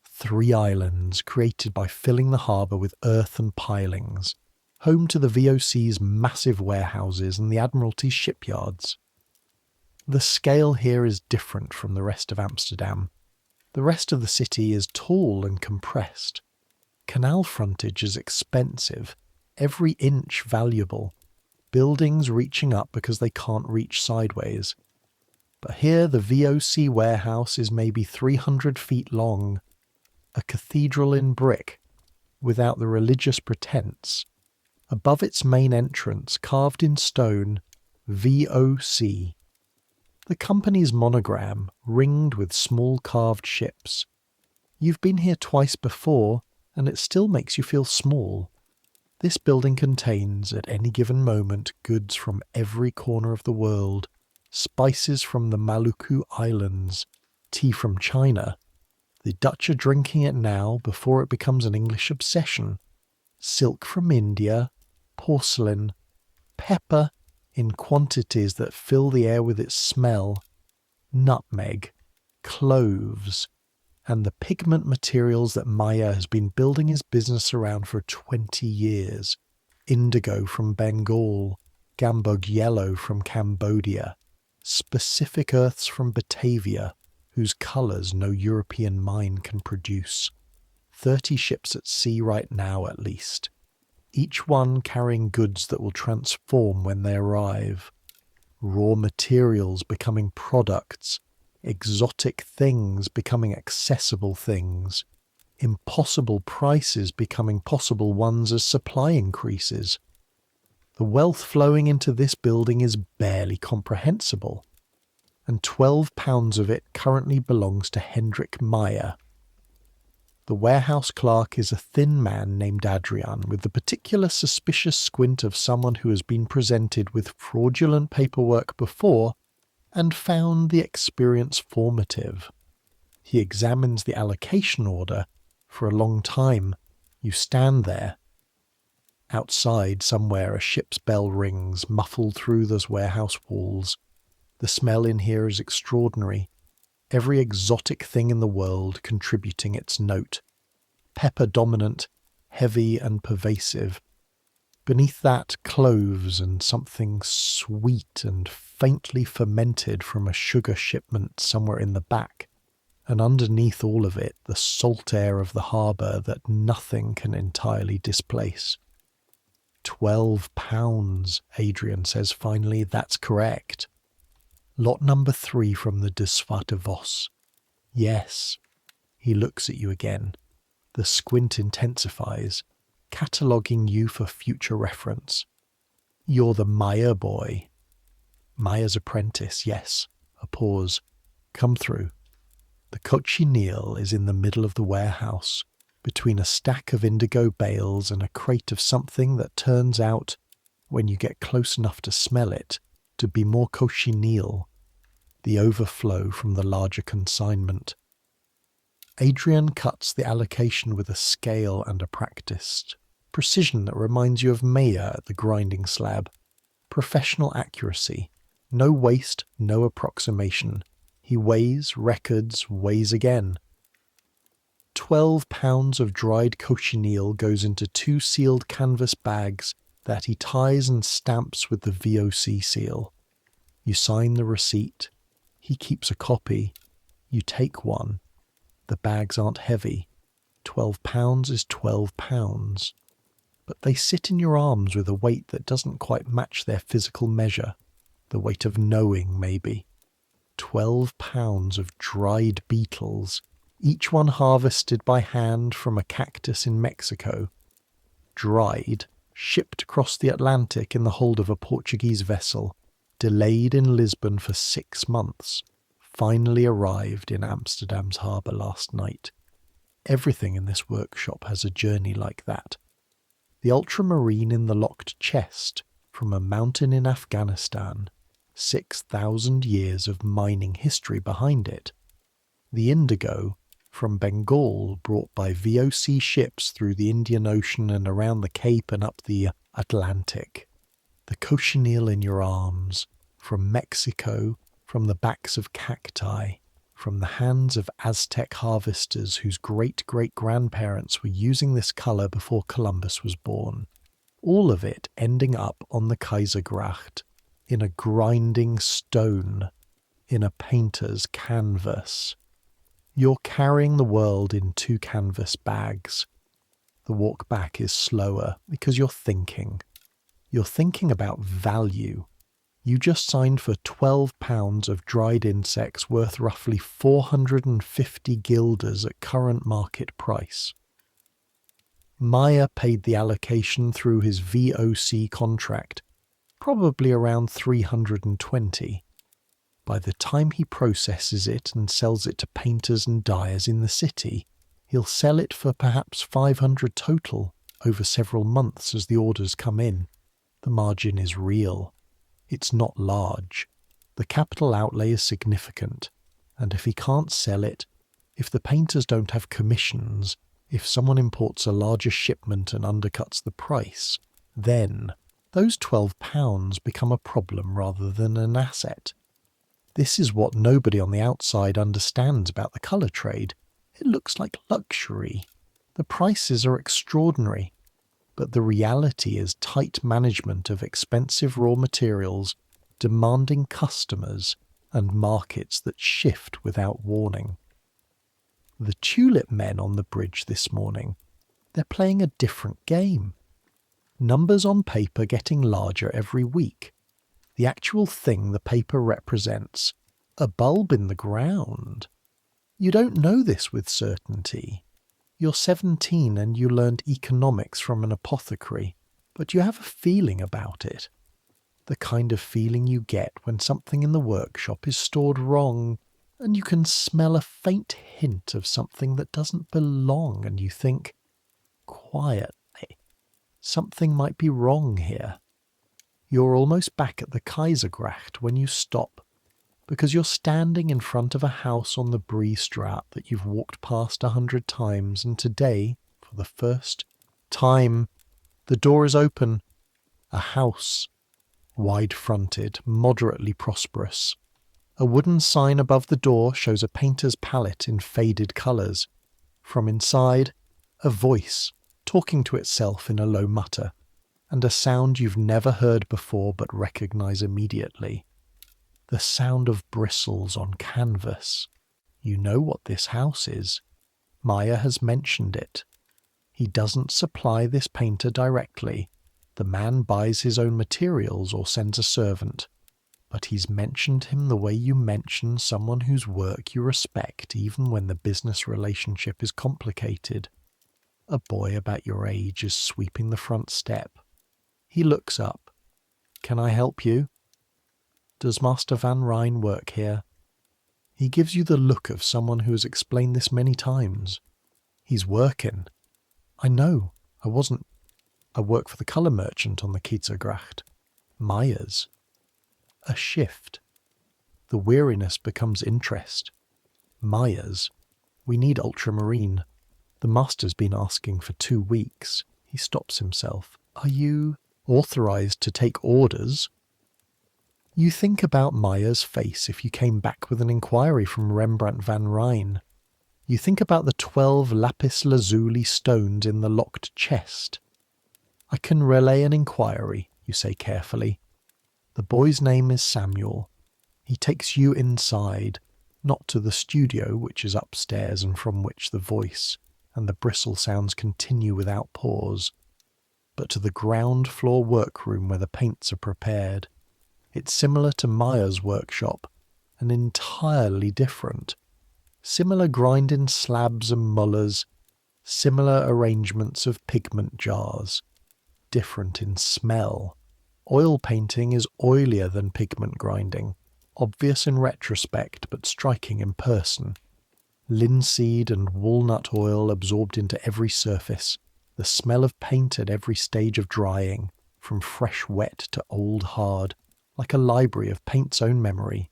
3 islands created by filling the harbour with earth and pilings, home to the VOC's massive warehouses and the Admiralty's shipyards. The scale here is different from the rest of Amsterdam. The rest of the city is tall and compressed. Canal frontage is expensive, every inch valuable, buildings reaching up because they can't reach sideways. But here the VOC warehouse is maybe 300 feet long, a cathedral in brick, without the religious pretense. Above its main entrance, carved in stone, VOC. The company's monogram, ringed with small carved ships, You've been here twice before, and it still makes you feel small. This building contains, at any given moment, goods from every corner of the world, spices from the Maluku Islands, tea from China. The Dutch are drinking it now before it becomes an English obsession. Silk from India, porcelain, pepper in quantities that fill the air with its smell, nutmeg, cloves, and the pigment materials that Maya has been building his business around for 20 years. Indigo from Bengal, Gambog yellow from Cambodia, specific earths from Batavia, whose colours no European mine can produce. 30 ships at sea right now at least, each one carrying goods that will transform when they arrive. Raw materials becoming products, exotic things becoming accessible things, impossible prices becoming possible ones as supply increases. The wealth flowing into this building is barely comprehensible, and £12 of it currently belongs to Hendrik Meyer. The warehouse clerk is a thin man named Adrian, with the particular suspicious squint of someone who has been presented with fraudulent paperwork before and found the experience formative. He examines the allocation order for a long time. You stand there. Outside, somewhere, a ship's bell rings, muffled through those warehouse walls. The smell in here is extraordinary. Every exotic thing in the world contributing its note. Pepper dominant, heavy and pervasive. Beneath that, cloves and something sweet and faintly fermented from a sugar shipment somewhere in the back. And underneath all of it, the salt air of the harbour that nothing can entirely displace. £12, Adrian says finally. That's correct. Lot number 3 from the De Zwarte Vos. Yes. He looks at you again. The squint intensifies, cataloguing you for future reference. You're the Meyer boy. Meyer's apprentice, yes. A pause. Come through. The cochineal is in the middle of the warehouse, between a stack of indigo bales and a crate of something that turns out, when you get close enough to smell it, to be more cochineal, the overflow from the larger consignment. Adrian cuts the allocation with a scale and a practiced precision that reminds you of Meyer at the grinding slab. Professional accuracy. No waste, no approximation. He weighs, records, weighs again. £12 of dried cochineal goes into 2 sealed canvas bags that he ties and stamps with the VOC seal. You sign the receipt. He keeps a copy. You take one. The bags aren't heavy. £12 is £12. But they sit in your arms with a weight that doesn't quite match their physical measure. The weight of knowing, maybe. £12 of dried beetles, each one harvested by hand from a cactus in Mexico. Dried, shipped across the Atlantic in the hold of a Portuguese vessel, delayed in Lisbon for 6 months, finally arrived in Amsterdam's harbour last night. Everything in this workshop has a journey like that. The ultramarine in the locked chest from a mountain in Afghanistan, 6,000 years of mining history behind it. The indigo from Bengal brought by VOC ships through the Indian Ocean and around the Cape and up the Atlantic. The cochineal in your arms, from Mexico, from the backs of cacti, from the hands of Aztec harvesters whose great-great-grandparents were using this colour before Columbus was born. All of it ending up on the Kaisergracht, in a grinding stone, in a painter's canvas. You're carrying the world in 2 canvas bags. The walk back is slower because you're thinking. You're thinking about value. You just signed for £12 of dried insects worth roughly 450 guilders at current market price. Meyer paid the allocation through his VOC contract, probably around 320. By the time he processes it and sells it to painters and dyers in the city, He'll sell it for perhaps 500 total over several months as the orders come in. The margin is real. It's not large. The capital outlay is significant, and if he can't sell it, if the painters don't have commissions, if someone imports a larger shipment and undercuts the price, then those £12 become a problem rather than an asset. This is what nobody on the outside understands about the colour trade. It looks like luxury. The prices are extraordinary. But the reality is tight management of expensive raw materials, demanding customers, and markets that shift without warning. The tulip men on the bridge this morning, they're playing a different game. Numbers on paper getting larger every week. The actual thing the paper represents, a bulb in the ground. You don't know this with certainty. You're 17 and you learned economics from an apothecary, but you have a feeling about it. The kind of feeling you get when something in the workshop is stored wrong and you can smell a faint hint of something that doesn't belong and you think, quietly, something might be wrong here. You're almost back at the Kaisergracht when you stop, because you're standing in front of a house on the Breestraat that you've walked past 100 times, and today, for the first time, the door is open. A house, wide-fronted, moderately prosperous. A wooden sign above the door shows a painter's palette in faded colours. From inside, a voice talking to itself in a low mutter, and a sound you've never heard before but recognise immediately. The sound of bristles on canvas. You know what this house is. Meyer has mentioned it. He doesn't supply this painter directly. The man buys his own materials or sends a servant. But he's mentioned him the way you mention someone whose work you respect even when the business relationship is complicated. A boy about your age is sweeping the front step. He looks up. "Can I help you?" "Does Master Van Ryn work here?" He gives you the look of someone who has explained this many times. He's working. I know. I work for the colour merchant on the Kaisergracht. Meyer's. A shift. The weariness becomes interest. Meyer's. We need ultramarine. The master's been asking for 2 weeks. He stops himself. Are you authorised to take orders? You think about Meyer's face if you came back with an inquiry from Rembrandt van Ryn. You think about the 12 lapis lazuli stones in the locked chest. I can relay an inquiry, you say carefully. The boy's name is Samuel. He takes you inside, not to the studio, which is upstairs and from which the voice and the bristle sounds continue without pause, but to the ground floor workroom where the paints are prepared. It's similar to Meyer's workshop, and entirely different. Similar grinding slabs and mullers, similar arrangements of pigment jars. Different in smell. Oil painting is oilier than pigment grinding, obvious in retrospect but striking in person. Linseed and walnut oil absorbed into every surface, the smell of paint at every stage of drying, from fresh wet to old hard, like a library of paint's own memory.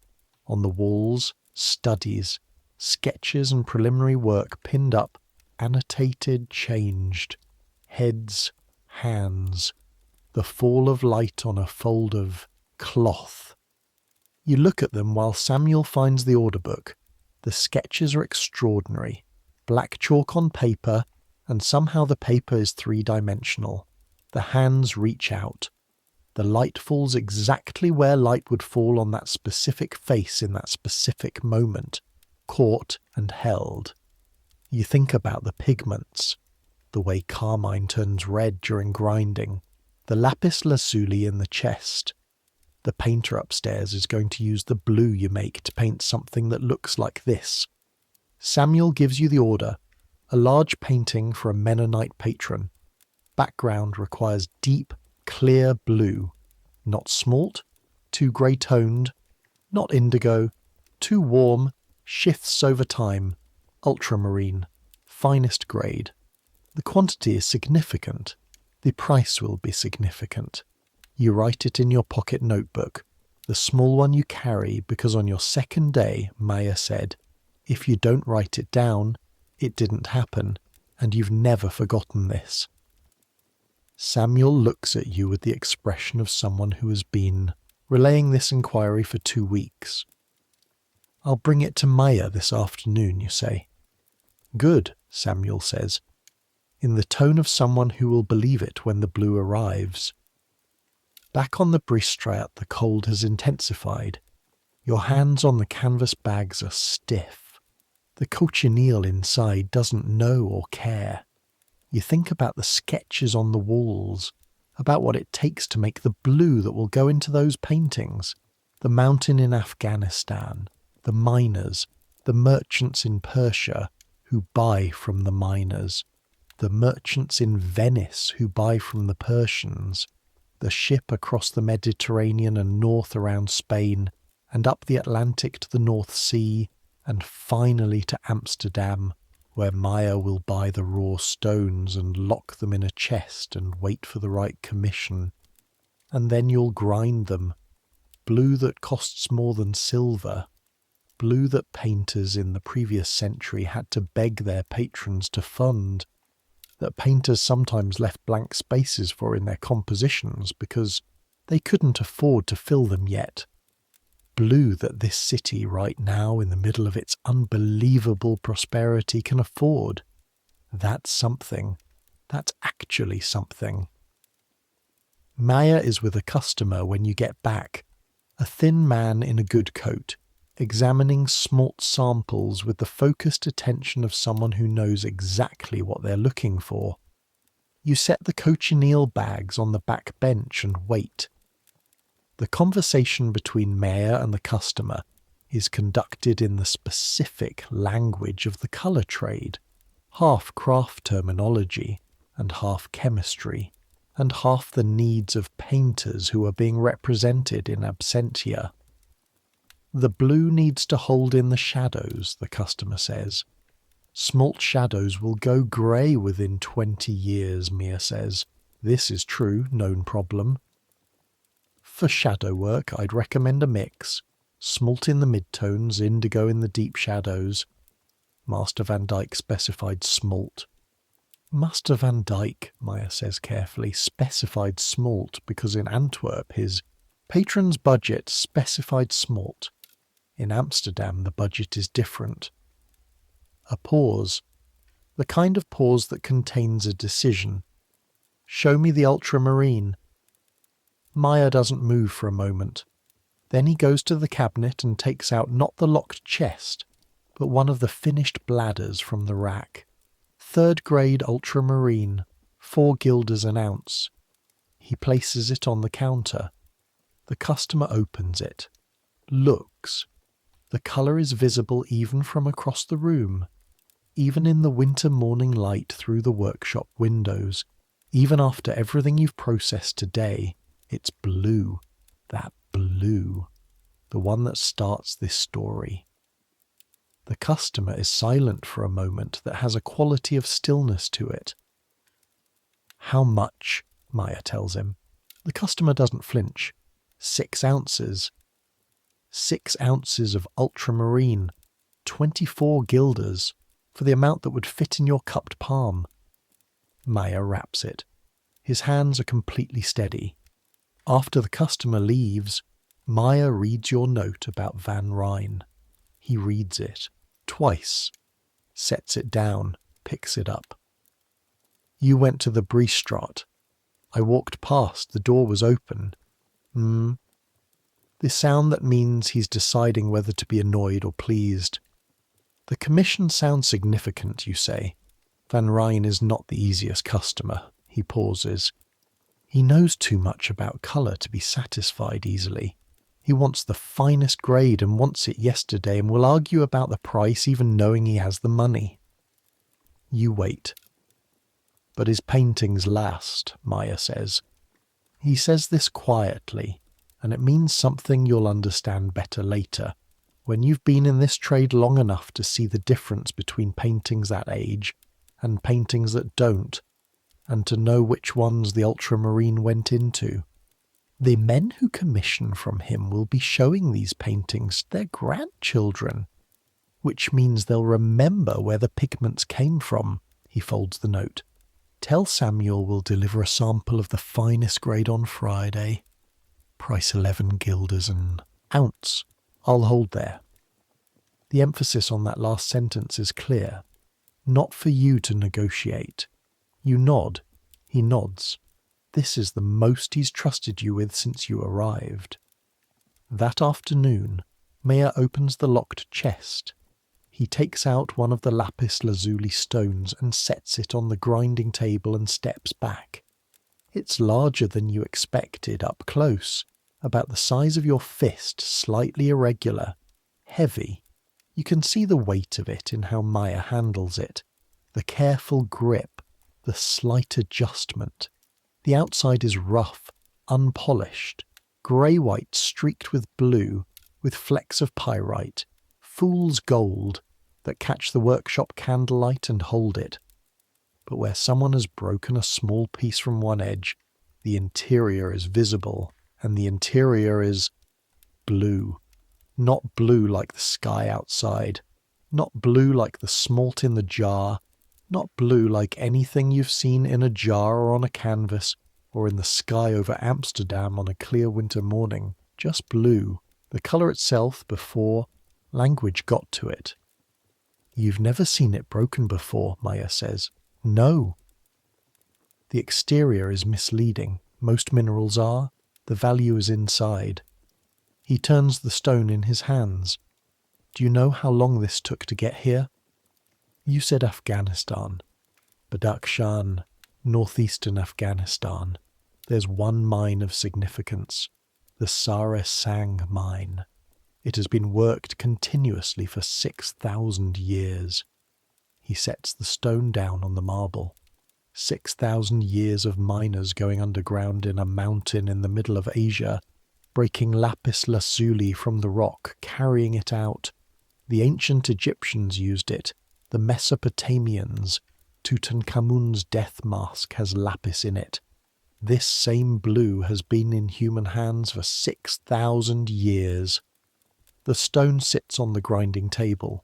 On the walls, studies, sketches and preliminary work pinned up, annotated, changed. Heads, hands, the fall of light on a fold of cloth. You look at them while Samuel finds the order book. The sketches are extraordinary. Black chalk on paper, and somehow the paper is 3-dimensional. The hands reach out. The light falls exactly where light would fall on that specific face in that specific moment, caught and held. You think about the pigments, the way carmine turns red during grinding, the lapis lazuli in the chest. The painter upstairs is going to use the blue you make to paint something that looks like this. Samuel gives you the order, a large painting for a Mennonite patron. Background requires deep, clear blue, not smalt, too grey-toned, not indigo, too warm, shifts over time, ultramarine, finest grade. The quantity is significant. The price will be significant. You write it in your pocket notebook, the small one you carry, because on your second day, Maya said, if you don't write it down, it didn't happen, and you've never forgotten this. Samuel looks at you with the expression of someone who has been relaying this inquiry for 2 weeks. I'll bring it to Maya this afternoon, you say. Good, Samuel says, in the tone of someone who will believe it when the blue arrives. Back on the Bristraat, the cold has intensified. Your hands on the canvas bags are stiff. The cochineal inside doesn't know or care. You think about the sketches on the walls, about what it takes to make the blue that will go into those paintings, the mountain in Afghanistan, the miners, the merchants in Persia who buy from the miners, the merchants in Venice who buy from the Persians, the ship across the Mediterranean and north around Spain, and up the Atlantic to the North Sea, and finally to Amsterdam, where Maya will buy the raw stones and lock them in a chest and wait for the right commission. And then you'll grind them, blue that costs more than silver, blue that painters in the previous century had to beg their patrons to fund, that painters sometimes left blank spaces for in their compositions because they couldn't afford to fill them yet. Blue that this city right now in the middle of its unbelievable prosperity can afford. That's something. That's actually something. Maya is with a customer when you get back, a thin man in a good coat, examining smalt samples with the focused attention of someone who knows exactly what they're looking for. You set the cochineal bags on the back bench and wait. The conversation between Maya and the customer is conducted in the specific language of the colour trade, half craft terminology and half chemistry, and half the needs of painters who are being represented in absentia. The blue needs to hold in the shadows, the customer says. Smalt shadows will go grey within 20 years, Mia says. This is true, known problem. For shadow work, I'd recommend a mix. Smalt in the midtones, indigo in the deep shadows. Master Van Dyck specified smalt. Master Van Dyck, Maya says carefully, specified smalt because in Antwerp his patron's budget specified smalt. In Amsterdam the budget is different. A pause. The kind of pause that contains a decision. Show me the ultramarine. Maya doesn't move for a moment. Then he goes to the cabinet and takes out not the locked chest, but one of the finished bladders from the rack. 3rd grade ultramarine, 4 guilders an ounce. He places it on the counter. The customer opens it. Looks. The colour is visible even from across the room, even in the winter morning light through the workshop windows, even after everything you've processed today. It's blue, that blue, the one that starts this story. The customer is silent for a moment that has a quality of stillness to it. How much? Maya tells him. The customer doesn't flinch. 6 ounces. 6 ounces of ultramarine, 24 guilders, for the amount that would fit in your cupped palm. Maya wraps it. His hands are completely steady. After the customer leaves, Maya reads your note about Van Ryn. He reads it, twice, sets it down, picks it up. You went to the Bristraat. I walked past, the door was open. The sound that means he's deciding whether to be annoyed or pleased. The commission sounds significant, you say. Van Ryn is not the easiest customer. He pauses. He knows too much about colour to be satisfied easily. He wants the finest grade and wants it yesterday and will argue about the price even knowing he has the money. You wait. But his paintings last, Maya says. He says this quietly, and it means something you'll understand better later, when you've been in this trade long enough to see the difference between paintings that age and paintings that don't, and to know which ones the ultramarine went into. The men who commission from him will be showing these paintings to their grandchildren, which means they'll remember where the pigments came from. He folds the note. Tell Samuel we'll deliver a sample of the finest grade on Friday. Price 11 guilders an ounce. I'll hold there. The emphasis on that last sentence is clear. Not for you to negotiate. You nod. He nods. This is the most he's trusted you with since you arrived. That afternoon, Maya opens the locked chest. He takes out one of the lapis lazuli stones and sets it on the grinding table and steps back. It's larger than you expected up close, about the size of your fist, slightly irregular, heavy. You can see the weight of it in how Maya handles it, the careful grip, the slight adjustment. The outside is rough, unpolished, grey-white streaked with blue, with flecks of pyrite, fool's gold, that catch the workshop candlelight and hold it. But where someone has broken a small piece from one edge, the interior is visible, and the interior is blue. Not blue like the sky outside, not blue like the smalt in the jar, not blue like anything you've seen in a jar or on a canvas, or in the sky over Amsterdam on a clear winter morning. Just blue, the colour itself before language got to it. You've never seen it broken before, Maya says. No. The exterior is misleading. Most minerals are. The value is inside. He turns the stone in his hands. Do you know how long this took to get here? You said Afghanistan. Badakhshan, northeastern Afghanistan. There's one mine of significance. The Sare Sang mine. It has been worked continuously for 6,000 years. He sets the stone down on the marble. 6,000 years of miners going underground in a mountain in the middle of Asia, breaking lapis lazuli from the rock, carrying it out. The ancient Egyptians used it. The Mesopotamians. Tutankhamun's death mask has lapis in it. This same blue has been in human hands for 6,000 years. The stone sits on the grinding table,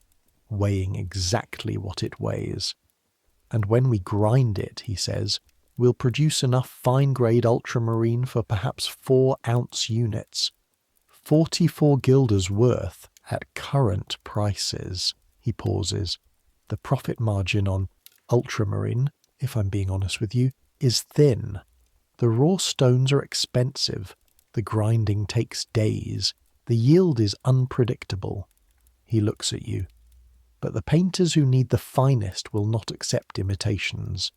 weighing exactly what it weighs. And when we grind it, he says, we'll produce enough fine-grade ultramarine for perhaps 4-ounce units. 44 guilders worth at current prices. He pauses. The profit margin on ultramarine, if I'm being honest with you, is thin. The raw stones are expensive. The grinding takes days. The yield is unpredictable. He looks at you. But the painters who need the finest will not accept imitations.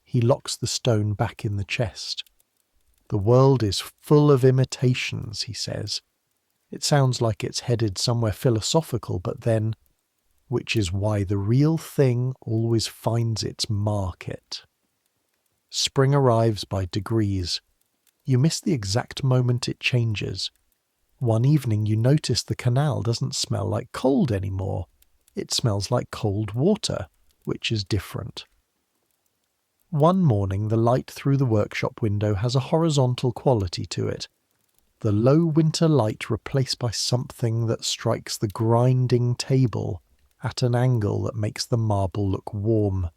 He locks the stone back in the chest. The world is full of imitations, he says. It sounds like it's headed somewhere philosophical, but then, which is why the real thing always finds its market. Spring arrives by degrees. You miss the exact moment it changes. One evening you notice the canal doesn't smell like cold anymore. It smells like cold water, which is different. One morning the light through the workshop window has a horizontal quality to it. The low winter light replaced by something that strikes the grinding table at an angle that makes the marble look warm.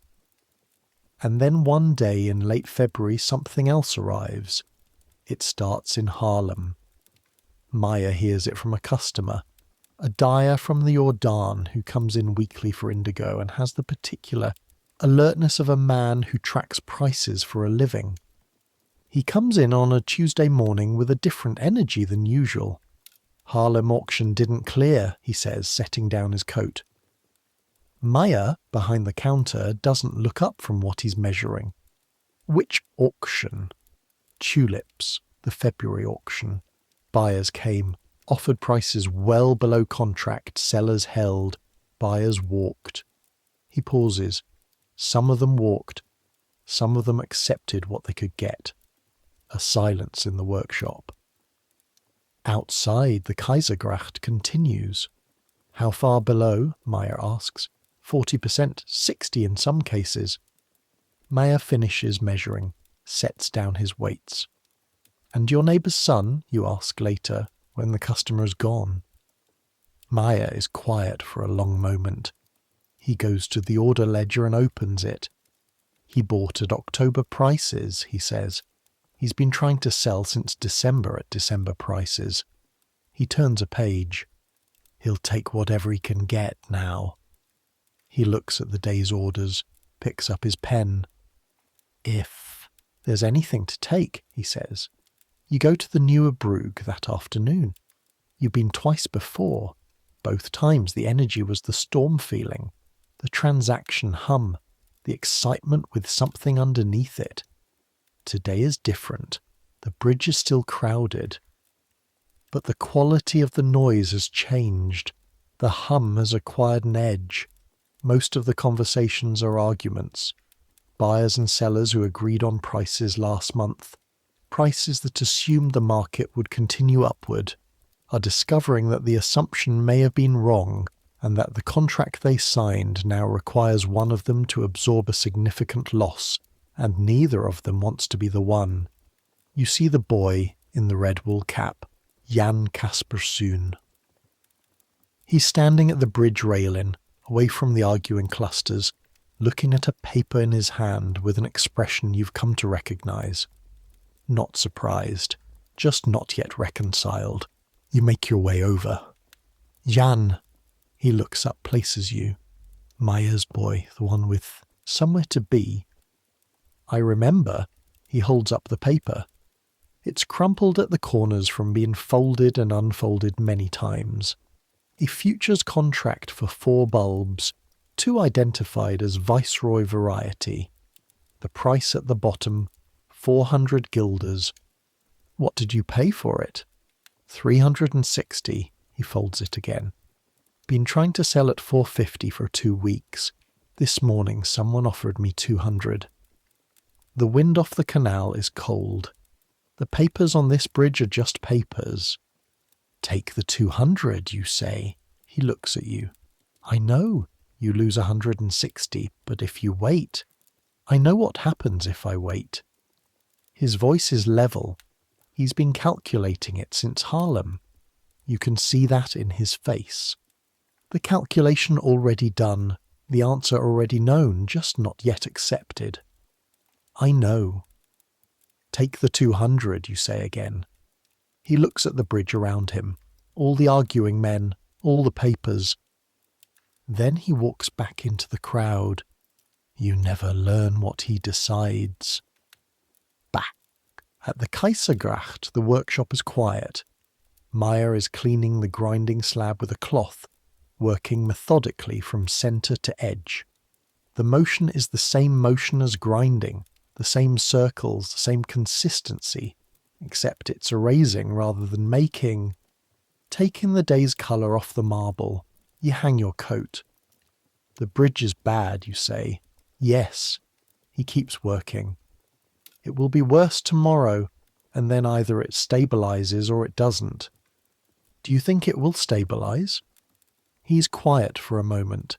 And then one day in late February something else arrives. It starts in Haarlem. Maya hears it from a customer, a dyer from the Jordaan who comes in weekly for indigo and has the particular alertness of a man who tracks prices for a living. He comes in on a Tuesday morning with a different energy than usual. Haarlem auction didn't clear, he says, setting down his coat. Maya, behind the counter, doesn't look up from what he's measuring. Which auction? Tulips, the February auction. Buyers came, offered prices well below contract, sellers held, buyers walked. He pauses. Some of them walked. Some of them accepted what they could get. A silence in the workshop. Outside, the Kaisergracht continues. How far below? Maya asks. 40%, 60 in some cases. Meyer finishes measuring, sets down his weights. "And your neighbour's son?" you ask later, when the customer is gone. Meyer is quiet for a long moment. He goes to the order ledger and opens it. "He bought at October prices," he says. "He's been trying to sell since December at December prices." He turns a page. He'll take whatever he can get now. He looks at the day's orders, picks up his pen. "If there's anything to take," he says. "You go to the Neue Brug that afternoon. You've been twice before. Both times the energy was the storm feeling, the transaction hum, the excitement with something underneath it. Today is different. The bridge is still crowded. But the quality of the noise has changed. The hum has acquired an edge. Most of the conversations are arguments. Buyers and sellers who agreed on prices last month, prices that assumed the market would continue upward, are discovering that the assumption may have been wrong and that the contract they signed now requires one of them to absorb a significant loss, and neither of them wants to be the one. You see the boy in the red wool cap, Jan Kaspersoon. He's standing at the bridge railing, away from the arguing clusters, looking at a paper in his hand with an expression you've come to recognize. Not surprised, just not yet reconciled. You make your way over. "Jan," he looks up, places you. Meyer's boy, the one with somewhere to be. "I remember." He holds up the paper. It's crumpled at the corners from being folded and unfolded many times. A futures contract for 4 bulbs, 2 identified as Viceroy variety. The price at the bottom, 400 guilders. "What did you pay for it?" 360. He folds it again. "Been trying to sell at 450 for 2 weeks. This morning someone offered me 200. The wind off the canal is cold. The papers on this bridge are just papers. "Take the 200, you say." He looks at you. "I know. You lose 160, but if you wait, I know what happens if I wait." His voice is level. He's been calculating it since Harlem. You can see that in his face. The calculation already done, the answer already known, just not yet accepted. "I know." "Take the 200, you say again." He looks at the bridge around him, all the arguing men, all the papers. Then he walks back into the crowd. You never learn what he decides. Back at the Kaisergracht, the workshop is quiet. Meyer is cleaning the grinding slab with a cloth, working methodically from centre to edge. The motion is the same motion as grinding, the same circles, the same consistency, except it's erasing rather than making. Taking the day's colour off the marble, you hang your coat. The bridge is bad, you say. Yes. He keeps working. It will be worse tomorrow, and then either it stabilises or it doesn't. Do you think it will stabilise? He's quiet for a moment.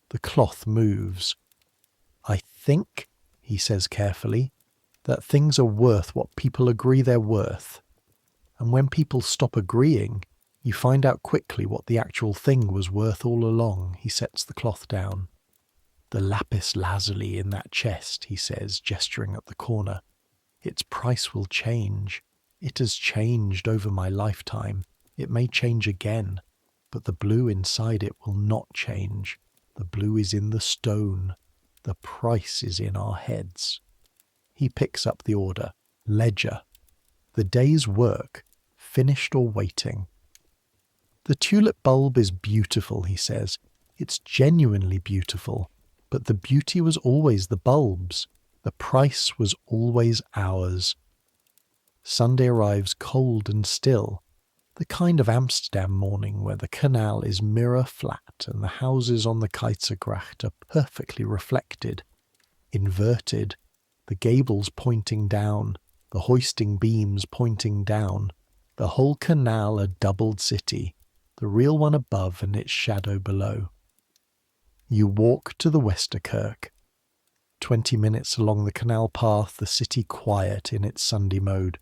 The cloth moves. "I think," he says carefully, "that things are worth what people agree they're worth. And when people stop agreeing, you find out quickly what the actual thing was worth all along." He sets the cloth down. "The lapis lazuli in that chest," he says, gesturing at the corner. "Its price will change. It has changed over my lifetime. It may change again, but the blue inside it will not change. The blue is in the stone. The price is in our heads." He picks up the order. Ledger. The day's work, finished or waiting. "The tulip bulb is beautiful," he says. "It's genuinely beautiful. But the beauty was always the bulb's. The price was always ours." Sunday arrives cold and still. The kind of Amsterdam morning where the canal is mirror flat and the houses on the Kaisergracht are perfectly reflected, inverted, the gables pointing down, the hoisting beams pointing down, the whole canal a doubled city, the real one above and its shadow below. You walk to the Westerkerk. 20 minutes along the canal path, the city quiet in its Sunday mode.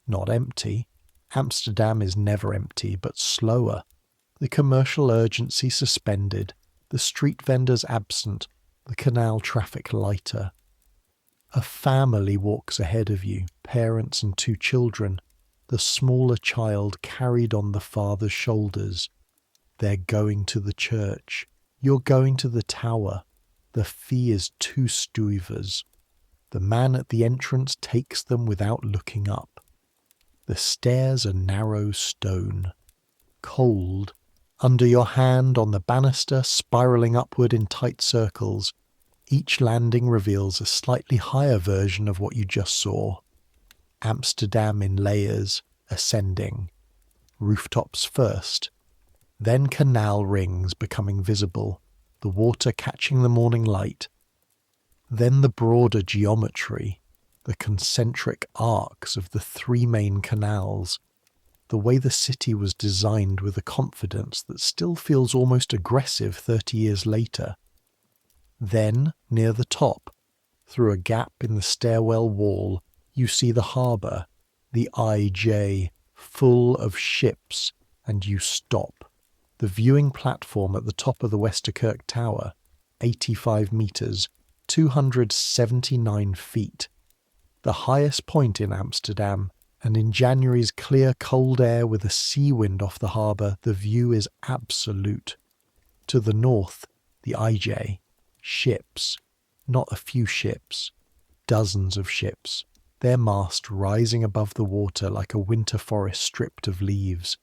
Not empty. Amsterdam is never empty, but slower. The commercial urgency suspended, the street vendors absent, the canal traffic lighter. A family walks ahead of you, parents and 2 children, the smaller child carried on the father's shoulders. They're going to the church. You're going to the tower. The fee is 2 stuivers. The man at the entrance takes them without looking up. The stairs are narrow stone. Cold. Under your hand on the banister, spiralling upward in tight circles. Each landing reveals a slightly higher version of what you just saw. Amsterdam in layers, ascending. Rooftops first. Then canal rings becoming visible, the water catching the morning light. Then the broader geometry, the concentric arcs of the 3 main canals, the way the city was designed with a confidence that still feels almost aggressive 30 years later. Then, near the top, through a gap in the stairwell wall, you see the harbour, the IJ, full of ships, and you stop. The viewing platform at the top of the Westerkerk Tower, 85 metres, 279 feet. The highest point in Amsterdam, and in January's clear cold air with a sea wind off the harbour, the view is absolute. To the north, the IJ. Ships, not a few ships, dozens of ships, their mast rising above the water like a winter forest stripped of leaves.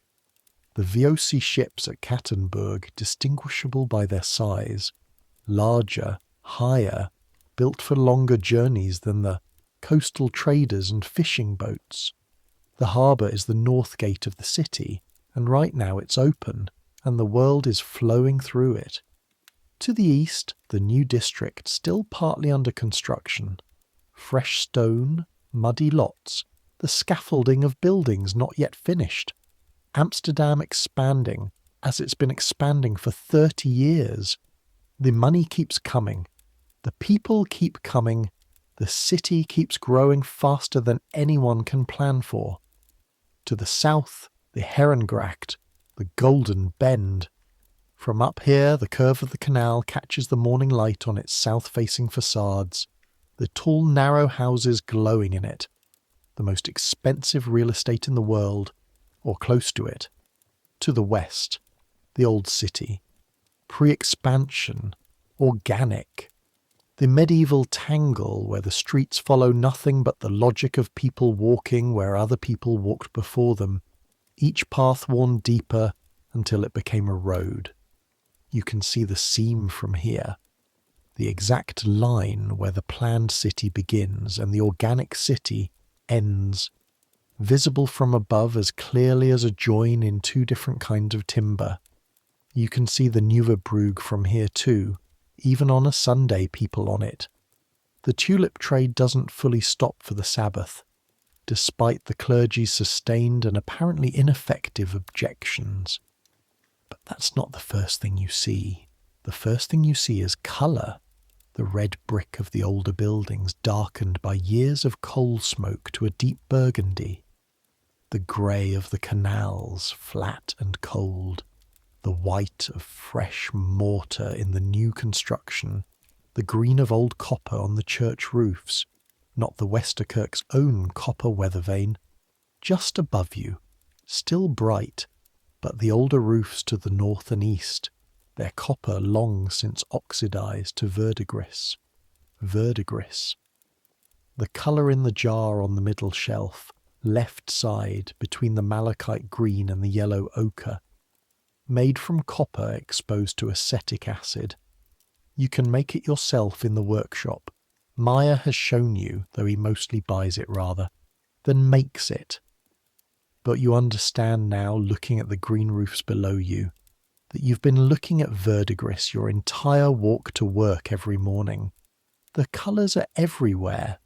The VOC ships at Kattenburg, distinguishable by their size, larger, higher, built for longer journeys than the coastal traders and fishing boats. The harbour is the north gate of the city, and right now it's open, and the world is flowing through it. To the east, the new district, still partly under construction. Fresh stone, muddy lots, the scaffolding of buildings not yet finished. Amsterdam expanding, as it's been expanding for 30 years. The money keeps coming. The people keep coming. The city keeps growing faster than anyone can plan for. To the south, the Herengracht, the Golden Bend. From up here, the curve of the canal catches the morning light on its south-facing facades, the tall, narrow houses glowing in it, the most expensive real estate in the world, or close to it. To the west, the old city, pre-expansion, organic, the medieval tangle where the streets follow nothing but the logic of people walking where other people walked before them, each path worn deeper until it became a road. You can see the seam from here, the exact line where the planned city begins and the organic city ends, visible from above as clearly as a join in 2 different kinds of timber. You can see the Nieuwe Brug from here too, even on a Sunday people on it. The tulip trade doesn't fully stop for the Sabbath, despite the clergy's sustained and apparently ineffective objections. But that's not the first thing you see. The first thing you see is colour, the red brick of the older buildings darkened by years of coal smoke to a deep burgundy, the grey of the canals, flat and cold, the white of fresh mortar in the new construction, the green of old copper on the church roofs, not the Westerkerk's own copper weather vane, just above you, still bright, but the older roofs to the north and east, their copper long since oxidized to verdigris. Verdigris. The colour in the jar on the middle shelf, left side between the malachite green and the yellow ochre, made from copper exposed to acetic acid. You can make it yourself in the workshop. Meyer has shown you, though he mostly buys it rather, then makes it. But you understand now, looking at the green roofs below you, that you've been looking at verdigris your entire walk to work every morning. The colours are everywhere.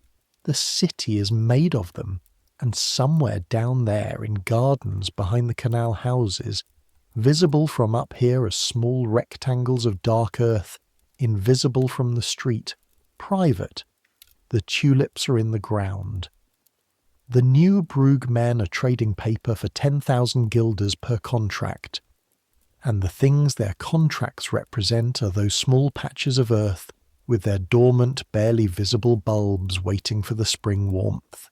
The city is made of them, and somewhere down there in gardens behind the canal houses, visible from up here as small rectangles of dark earth, invisible from the street, private. The tulips are in the ground. The new Brugg men are trading paper for 10,000 guilders per contract, and the things their contracts represent are those small patches of earth with their dormant, barely visible bulbs waiting for the spring warmth.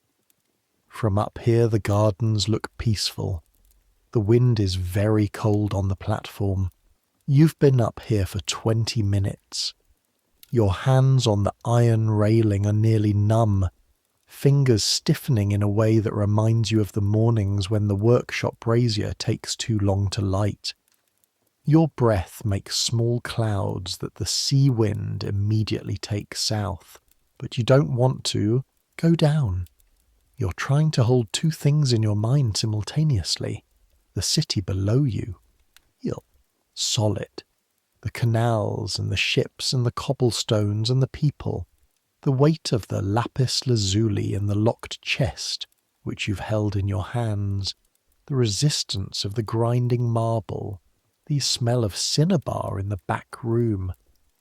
From up here the gardens look peaceful. The wind is very cold on the platform. You've been up here for 20 minutes. Your hands on the iron railing are nearly numb, fingers stiffening in a way that reminds you of the mornings when the workshop brazier takes too long to light. Your breath makes small clouds that the sea wind immediately takes south, but you don't want to go down. You're trying to hold two things in your mind simultaneously. The city below you, solid. The canals and the ships and the cobblestones and the people. The weight of the lapis lazuli in the locked chest, which you've held in your hands. The resistance of the grinding marble. The smell of cinnabar in the back room.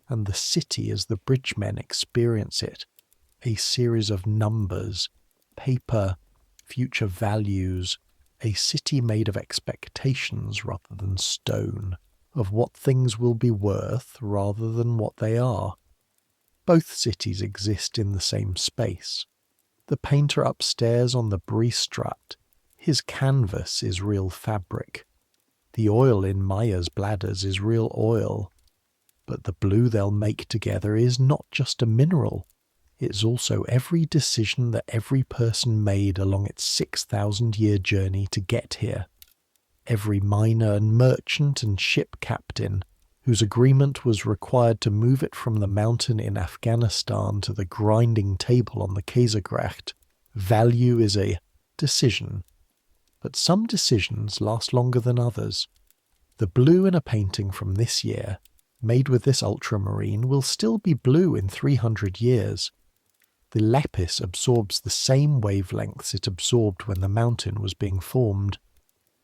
And the city as the bridgemen experience it. A series of numbers, paper, future values. A city made of expectations rather than stone. Of what things will be worth rather than what they are. Both cities exist in the same space. The painter upstairs on the brie strut, his canvas is real fabric. The oil in Maya's bladders is real oil. But the blue they'll make together is not just a mineral. It's also every decision that every person made along its 6,000-year journey to get here. Every miner and merchant and ship captain whose agreement was required to move it from the mountain in Afghanistan to the grinding table on the Kaisergracht. Value is a decision. But some decisions last longer than others. The blue in a painting from this year, made with this ultramarine, will still be blue in 300 years. The lapis absorbs the same wavelengths it absorbed when the mountain was being formed.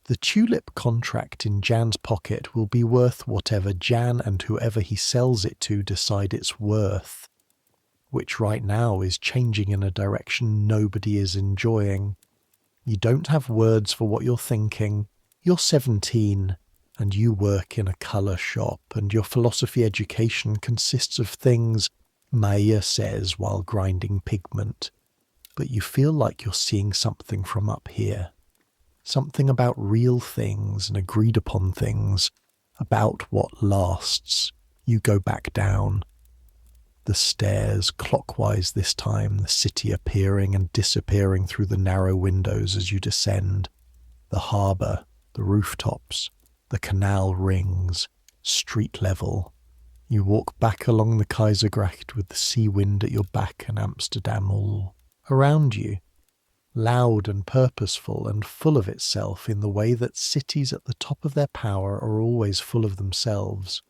The tulip contract in Jan's pocket will be worth whatever Jan and whoever he sells it to decide it's worth, which right now is changing in a direction nobody is enjoying. You don't have words for what you're thinking. You're 17, and you work in a colour shop, and your philosophy education consists of things Maya says while grinding pigment. But you feel like you're seeing something from up here. Something about real things and agreed upon things, about what lasts. You go back down. The stairs, clockwise this time, the city appearing and disappearing through the narrow windows as you descend. The harbour, the rooftops, the canal rings, street level. You walk back along the Kaisergracht with the sea wind at your back and Amsterdam all around you. Loud and purposeful and full of itself in the way that cities at the top of their power are always full of themselves.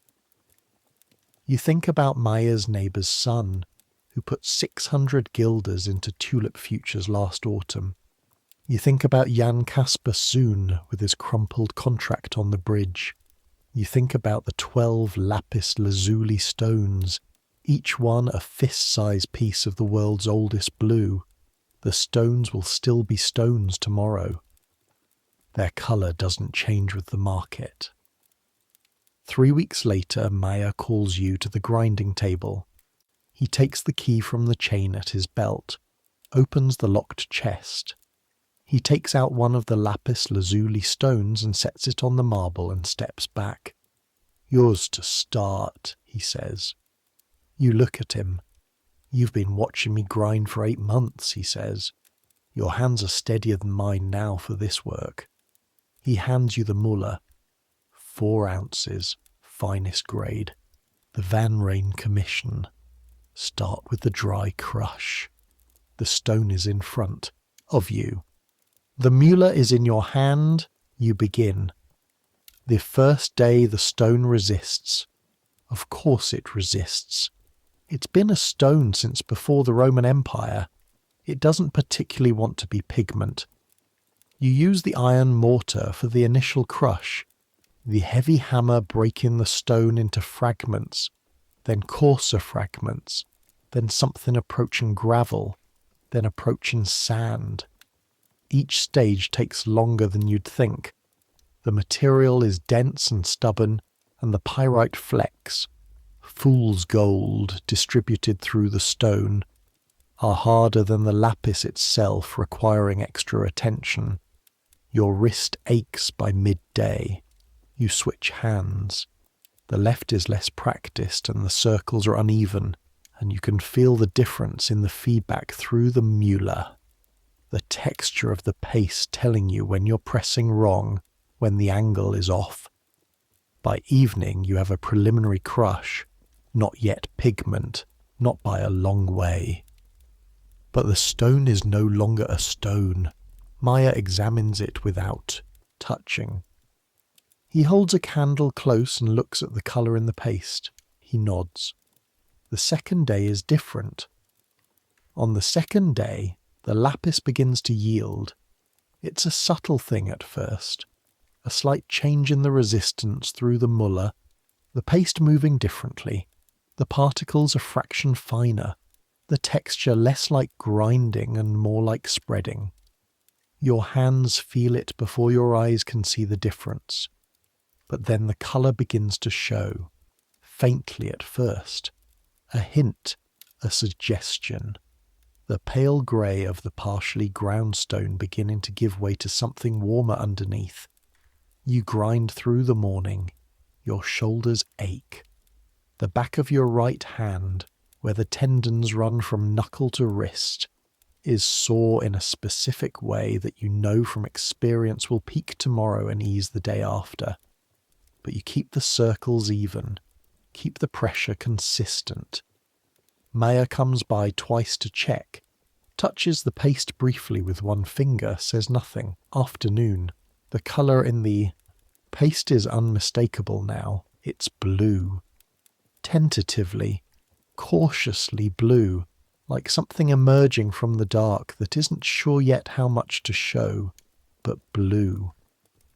You think about Maya's neighbour's son, who put 600 guilders into tulip futures last autumn. You think about Jan Kasper Soon with his crumpled contract on the bridge. You think about the 12 lapis lazuli stones, each one a fist-size piece of the world's oldest blue. The stones will still be stones tomorrow. Their colour doesn't change with the market. 3 weeks later, Maya calls you to the grinding table. He takes the key from the chain at his belt, opens the locked chest. He takes out one of the lapis lazuli stones and sets it on the marble and steps back. "Yours to start," he says. You look at him. "You've been watching me grind for 8 months," he says. "Your hands are steadier than mine now for this work." He hands you the muller. 4 ounces, finest grade. The Van Rijn commission. Start with the dry crush. The stone is in front of you. The muller is in your hand. You begin. The first day the stone resists. Of course it resists. It's been a stone since before the Roman Empire. It doesn't particularly want to be pigment. You use the iron mortar for the initial crush, the heavy hammer breaking the stone into fragments, then coarser fragments, then something approaching gravel, then approaching sand. Each stage takes longer than you'd think. The material is dense and stubborn, and the pyrite flecks, fool's gold distributed through the stone, are harder than the lapis itself, requiring extra attention. Your wrist aches by midday. You switch hands. The left is less practiced and the circles are uneven, and you can feel the difference in the feedback through the Mueller. The texture of the paste telling you when you're pressing wrong, when the angle is off. By evening you have a preliminary crush, not yet pigment, not by a long way. But the stone is no longer a stone. Maya examines it without touching. He holds a candle close and looks at the colour in the paste. He nods. The second day is different. On the second day, the lapis begins to yield. It's a subtle thing at first. A slight change in the resistance through the muller, the paste moving differently, the particles a fraction finer, the texture less like grinding and more like spreading. Your hands feel it before your eyes can see the difference. But then the colour begins to show, faintly at first, a hint, a suggestion. The pale grey of the partially ground stone beginning to give way to something warmer underneath. You grind through the morning. Your shoulders ache. The back of your right hand, where the tendons run from knuckle to wrist, is sore in a specific way that you know from experience will peak tomorrow and ease the day after. But you keep the circles even, keep the pressure consistent. Maya comes by twice to check, touches the paste briefly with one finger, says nothing. Afternoon. The colour in the paste is unmistakable now. It's blue. Tentatively, cautiously blue, like something emerging from the dark that isn't sure yet how much to show, but blue.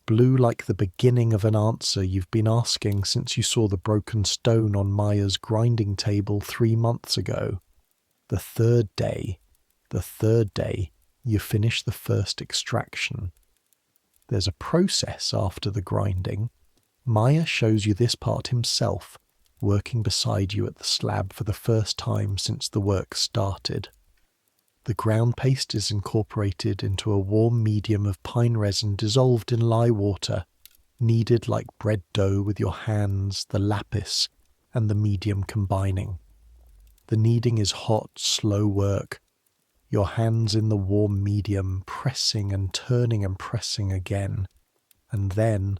Blue like the beginning of an answer you've been asking since you saw the broken stone on Maya's grinding table 3 months ago. The third day, you finish the first extraction. There's a process after the grinding. Maya shows you this part himself, working beside you at the slab for the first time since the work started. The ground paste is incorporated into a warm medium of pine resin dissolved in lye water, kneaded like bread dough with your hands, the lapis, and the medium combining. The kneading is hot, slow work, your hands in the warm medium, pressing and turning and pressing again. And then,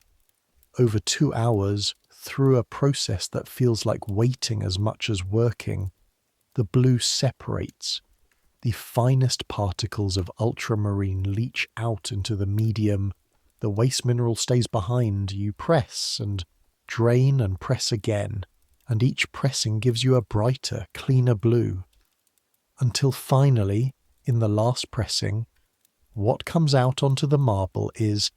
over 2 hours, through a process that feels like waiting as much as working, the blue separates. The finest particles of ultramarine leach out into the medium. The waste mineral stays behind. You press and drain and press again, and each pressing gives you a brighter, cleaner blue. Until finally, in the last pressing, what comes out onto the marble is,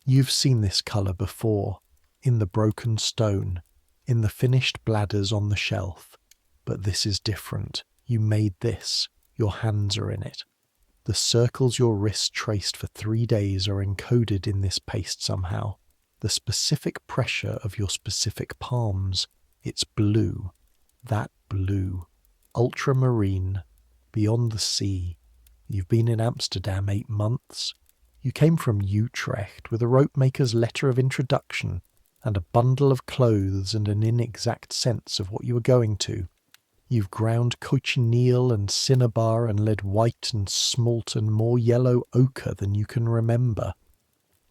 you've seen this colour before, in the broken stone, in the finished bladders on the shelf. But this is different. You made this. Your hands are in it. The circles your wrist traced for 3 days are encoded in this paste somehow. The specific pressure of your specific palms. It's blue. That blue. Ultramarine. Beyond the sea. You've been in Amsterdam 8 months. You came from Utrecht with a rope maker's letter of introduction and a bundle of clothes and an inexact sense of what you were going to. You've ground cochineal and cinnabar and led white and smalt and more yellow ochre than you can remember.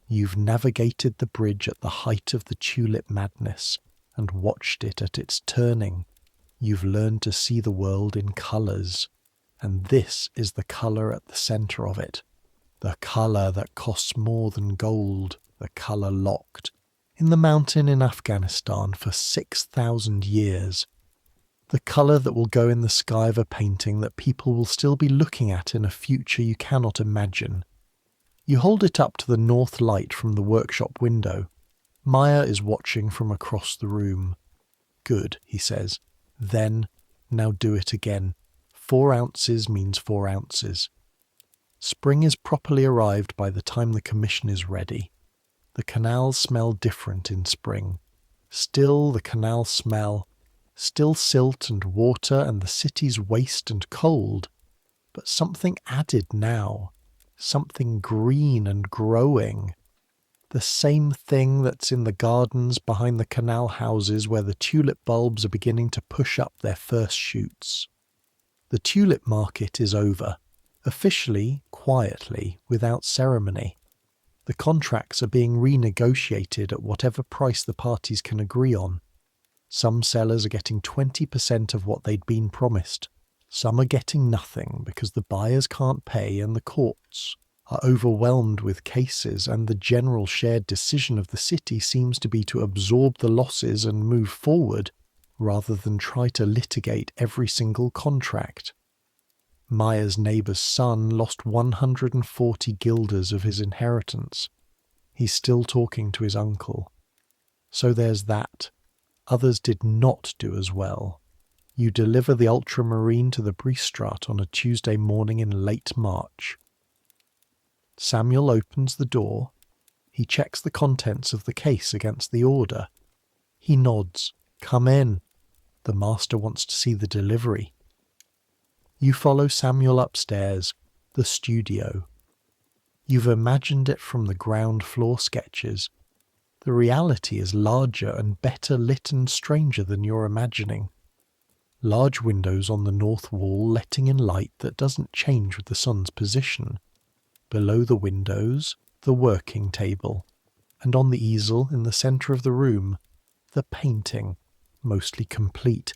You've navigated the bridge at the height of the tulip madness and watched it at its turning. You've learned to see the world in colours, and this is the colour at the centre of it. The colour that costs more than gold, the colour locked. In the mountain in Afghanistan for 6,000 years. The colour that will go in the sky of a painting that people will still be looking at in a future you cannot imagine. You hold it up to the north light from the workshop window. Maya is watching from across the room. Good, he says. Then, now do it again. 4 ounces means 4 ounces. Spring is properly arrived by the time the commission is ready. The canals smell different in spring. Still the canal smell, still silt and water and the city's waste and cold, but something added now, something green and growing. The same thing that's in the gardens behind the canal houses where the tulip bulbs are beginning to push up their first shoots. The tulip market is over, officially, quietly, without ceremony. The contracts are being renegotiated at whatever price the parties can agree on. Some sellers are getting 20% of what they'd been promised. Some are getting nothing because the buyers can't pay and the courts are overwhelmed with cases, and the general shared decision of the city seems to be to absorb the losses and move forward rather than try to litigate every single contract. Maya's neighbour's son lost 140 guilders of his inheritance. He's still talking to his uncle. So there's that. Others did not do as well. You deliver the ultramarine to the Bristraat on a Tuesday morning in late March. Samuel opens the door. He checks the contents of the case against the order. He nods. Come in. The master wants to see the delivery. You follow Samuel upstairs, the studio. You've imagined it from the ground floor sketches. The reality is larger and better lit and stranger than you're imagining. Large windows on the north wall letting in light that doesn't change with the sun's position. Below the windows, the working table, and on the easel in the centre of the room, the painting, mostly complete.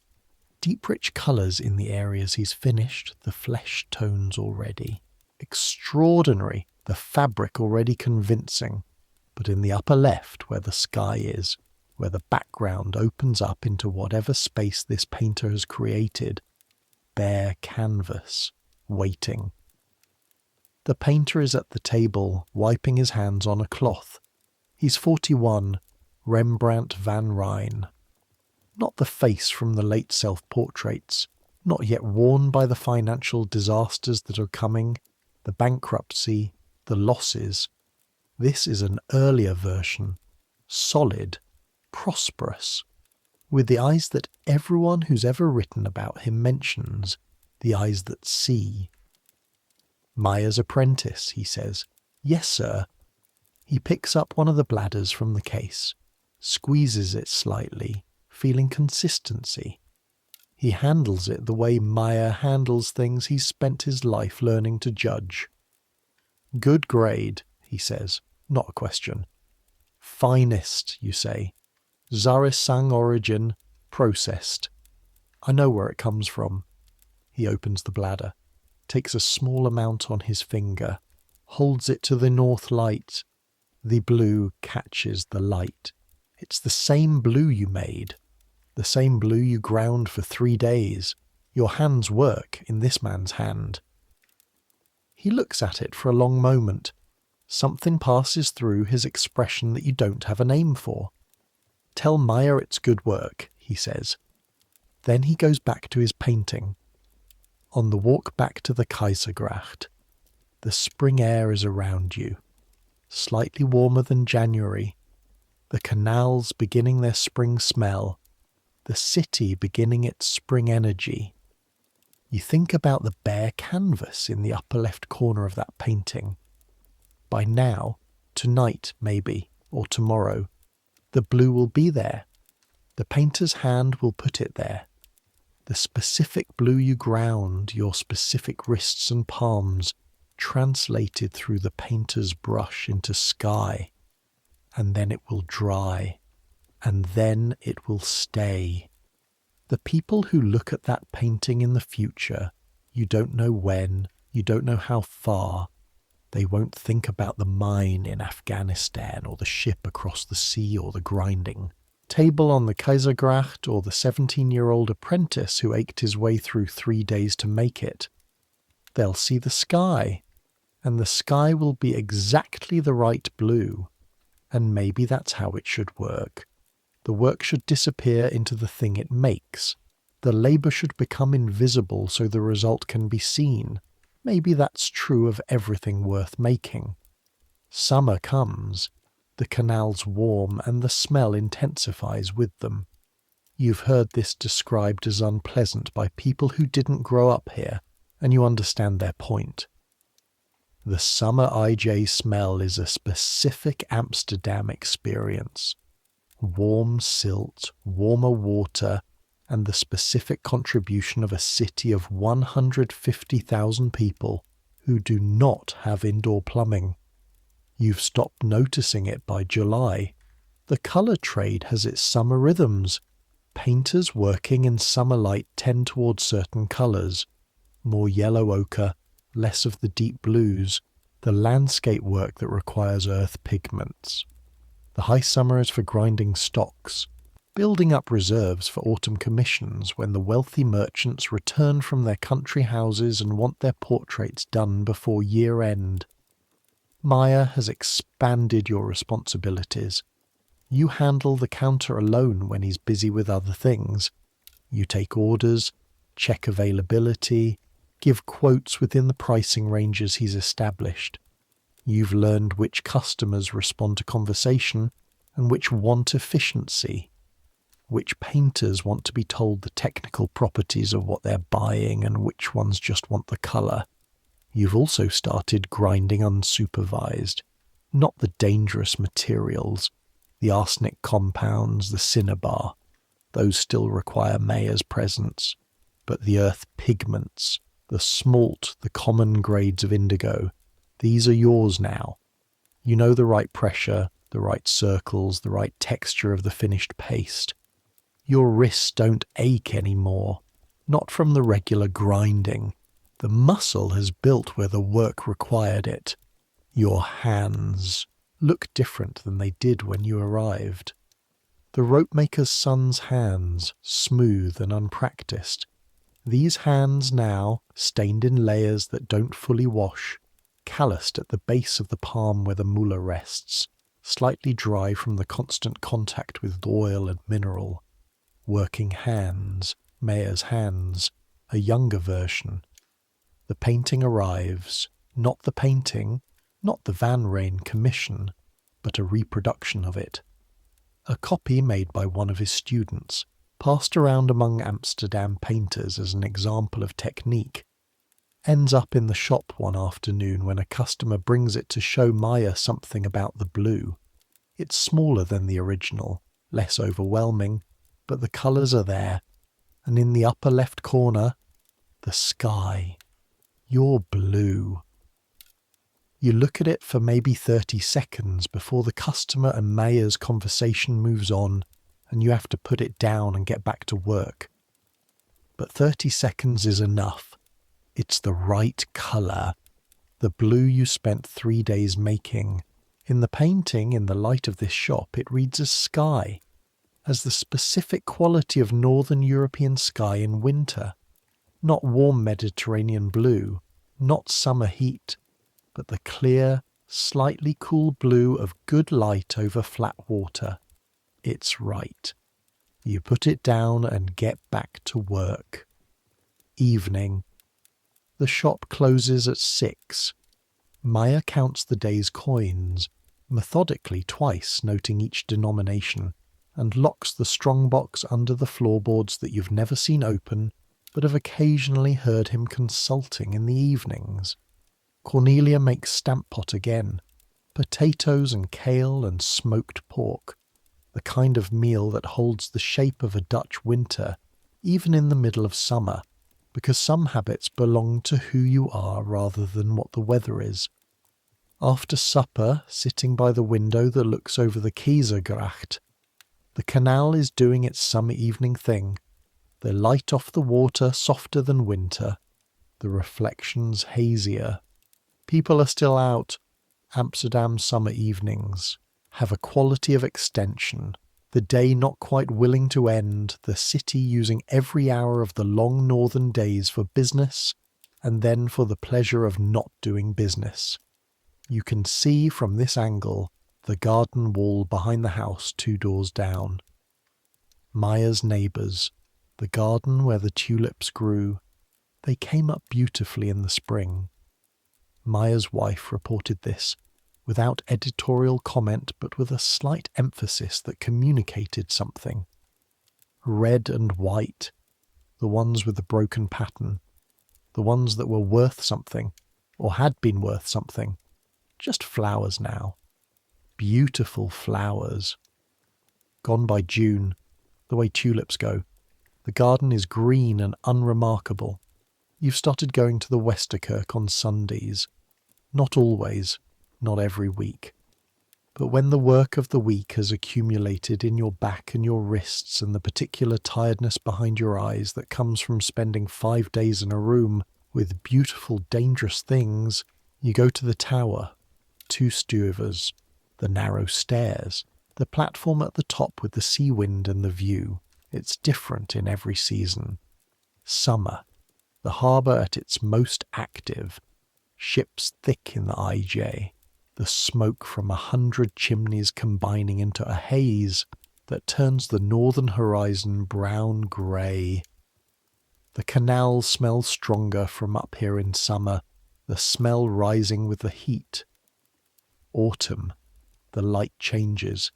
Deep rich colours in the areas he's finished, the flesh tones already. Extraordinary, the fabric already convincing. But in the upper left, where the sky is, where the background opens up into whatever space this painter has created, bare canvas, waiting. The painter is at the table, wiping his hands on a cloth. He's 41, Rembrandt van Rijn. Not the face from the late self-portraits, not yet worn by the financial disasters that are coming, the bankruptcy, the losses. This is an earlier version, solid, prosperous, with the eyes that everyone who's ever written about him mentions, the eyes that see. Maya's apprentice, he says. Yes, sir. He picks up one of the bladders from the case, squeezes it slightly, feeling consistency. He handles it the way Maya handles things he's spent his life learning to judge. Good grade, he says, not a question. Finest, you say. Zarisang origin, processed. I know where it comes from. He opens the bladder, takes a small amount on his finger, holds it to the north light. The blue catches the light. It's the same blue you made, the same blue you ground for 3 days. Your hand's work in this man's hand. He looks at it for a long moment. Something passes through his expression that you don't have a name for. Tell Maya it's good work, he says. Then he goes back to his painting. On the walk back to the Kaisergracht, the spring air is around you, slightly warmer than January, the canals beginning their spring smell, the city beginning its spring energy. You think about the bare canvas in the upper left corner of that painting. By now, tonight maybe, or tomorrow, the blue will be there. The painter's hand will put it there. The specific blue you ground, your specific wrists and palms, translated through the painter's brush into sky. And then it will dry. And then it will stay. The people who look at that painting in the future, you don't know when, you don't know how far, they won't think about the mine in Afghanistan or the ship across the sea or the grinding table on the Kaisergracht or the 17-year-old apprentice who ached his way through 3 days to make it. They'll see the sky, and the sky will be exactly the right blue, and maybe that's how it should work. The work should disappear into the thing it makes, The labour should become invisible so the result can be seen. Maybe that's true of everything worth making. Summer comes, the canals warm and the smell intensifies with them. You've heard this described as unpleasant by people who didn't grow up here, and you understand their point. The summer IJ smell is a specific Amsterdam experience. Warm silt, warmer water, and the specific contribution of a city of 150,000 people who do not have indoor plumbing. You've stopped noticing it by July. The colour trade has its summer rhythms. Painters working in summer light tend towards certain colours. More yellow ochre, less of the deep blues, the landscape work that requires earth pigments. The high summer is for grinding stocks, building up reserves for autumn commissions when the wealthy merchants return from their country houses and want their portraits done before year end. Maya has expanded your responsibilities. You handle the counter alone when he's busy with other things. You take orders, check availability, give quotes within the pricing ranges he's established. You've learned which customers respond to conversation and which want efficiency. Which painters want to be told the technical properties of what they're buying and which ones just want the colour. You've also started grinding unsupervised, not the dangerous materials, the arsenic compounds, the cinnabar. Those still require Maya's presence, but the earth pigments, the smalt, the common grades of indigo, these are yours now. You know the right pressure, the right circles, the right texture of the finished paste. Your wrists don't ache anymore, not from the regular grinding. The muscle has built where the work required it. Your hands look different than they did when you arrived. The ropemaker's son's hands, smooth and unpracticed. These hands now, stained in layers that don't fully wash, calloused at the base of the palm where the mullah rests, slightly dry from the constant contact with oil and mineral. Working hands, Maya's hands, a younger version. The painting arrives, not the painting, not the Van Rijn commission, but a reproduction of it. A copy made by one of his students, passed around among Amsterdam painters as an example of technique, ends up in the shop one afternoon when a customer brings it to show Maya something about the blue. It's smaller than the original, less overwhelming, but the colours are there, and in the upper left corner, the sky. You're blue. You look at it for maybe 30 seconds before the customer and Maya's conversation moves on and you have to put it down and get back to work. But 30 seconds is enough. It's the right colour. The blue you spent 3 days making. In the painting, in the light of this shop, it reads as sky, as the specific quality of northern European sky in winter. Not warm Mediterranean blue, not summer heat, but the clear, slightly cool blue of good light over flat water. It's right. You put it down and get back to work. Evening. The shop closes at 6. Maya counts the day's coins, methodically twice noting each denomination, and locks the strongbox under the floorboards that you've never seen open, but have occasionally heard him consulting in the evenings. Cornelia makes stamp pot again, potatoes and kale and smoked pork, the kind of meal that holds the shape of a Dutch winter, even in the middle of summer, because some habits belong to who you are rather than what the weather is. After supper, sitting by the window that looks over the Keizergracht, the canal is doing its summer evening thing, the light off the water softer than winter, the reflections hazier. People are still out. Amsterdam summer evenings have a quality of extension, the day not quite willing to end, the city using every hour of the long northern days for business and then for the pleasure of not doing business. You can see from this angle the garden wall behind the house 2 doors down. Maya's neighbours, the garden where the tulips grew. They came up beautifully in the spring. Maya's wife reported this, without editorial comment but with a slight emphasis that communicated something. Red and white, the ones with the broken pattern, the ones that were worth something, or had been worth something. Just flowers now. Beautiful flowers. Gone by June, the way tulips go. The garden is green and unremarkable. You've started going to the Westerkirk on Sundays. Not always, not every week. But when the work of the week has accumulated in your back and your wrists and the particular tiredness behind your eyes that comes from spending 5 days in a room with beautiful, dangerous things, you go to the tower, 2 stuvers, the narrow stairs, the platform at the top with the sea wind and the view. It's different in every season. Summer, the harbour at its most active, ships thick in the IJ, the smoke from 100 chimneys combining into a haze that turns the northern horizon brown-grey. The canal smells stronger from up here in summer, the smell rising with the heat. Autumn, the light changes.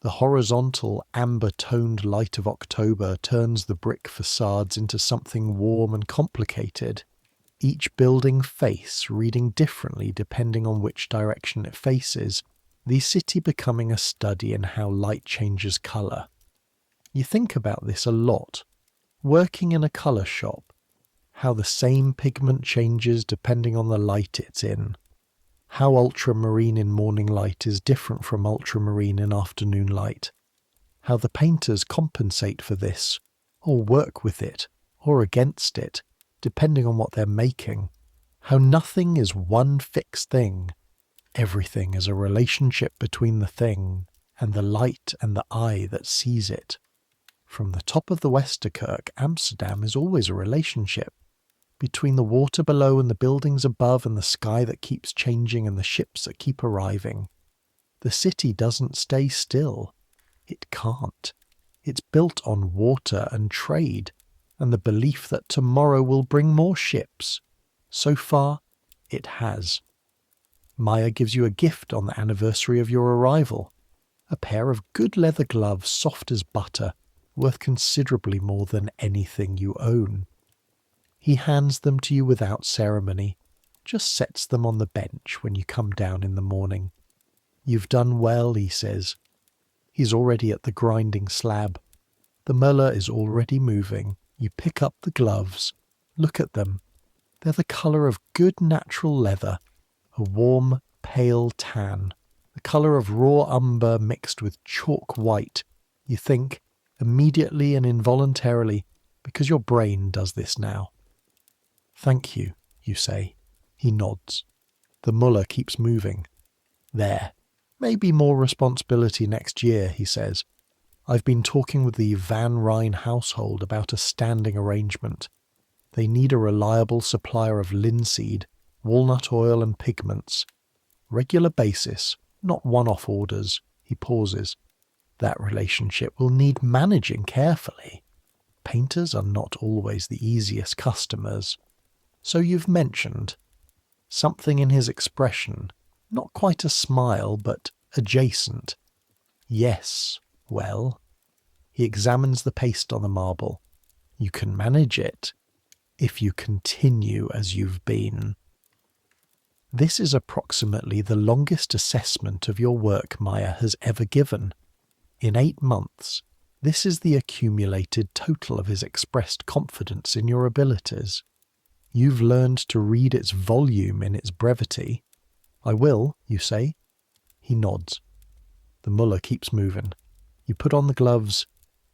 The horizontal, amber-toned light of October turns the brick facades into something warm and complicated, each building face reading differently depending on which direction it faces, the city becoming a study in how light changes colour. You think about this a lot. Working in a colour shop, how the same pigment changes depending on the light it's in. How ultramarine in morning light is different from ultramarine in afternoon light. How the painters compensate for this, or work with it, or against it, depending on what they're making. How nothing is one fixed thing. Everything is a relationship between the thing and the light and the eye that sees it. From the top of the Westerkirk, Amsterdam is always a relationship. Between the water below and the buildings above and the sky that keeps changing and the ships that keep arriving. The city doesn't stay still. It can't. It's built on water and trade, and the belief that tomorrow will bring more ships. So far, it has. Maya gives you a gift on the anniversary of your arrival. A pair of good leather gloves, soft as butter, worth considerably more than anything you own. He hands them to you without ceremony, just sets them on the bench when you come down in the morning. You've done well, he says. He's already at the grinding slab. The Möller is already moving. You pick up the gloves. Look at them. They're the colour of good natural leather, a warm, pale tan, the colour of raw umber mixed with chalk white. You think, immediately and involuntarily, because your brain does this now. Thank you, you say. He nods. The Möller keeps moving. There. Maybe more responsibility next year, he says. I've been talking with the Van Rijn household about a standing arrangement. They need a reliable supplier of linseed, walnut oil and pigments. Regular basis, not one-off orders. He pauses. That relationship will need managing carefully. Painters are not always the easiest customers. So you've mentioned. Something in his expression, not quite a smile, but adjacent. Yes, well. He examines the paste on the marble. You can manage it, if you continue as you've been. This is approximately the longest assessment of your work Maya has ever given. In 8 months, this is the accumulated total of his expressed confidence in your abilities. You've learned to read its volume in its brevity. I will, you say. He nods. The Möller keeps moving. You put on the gloves.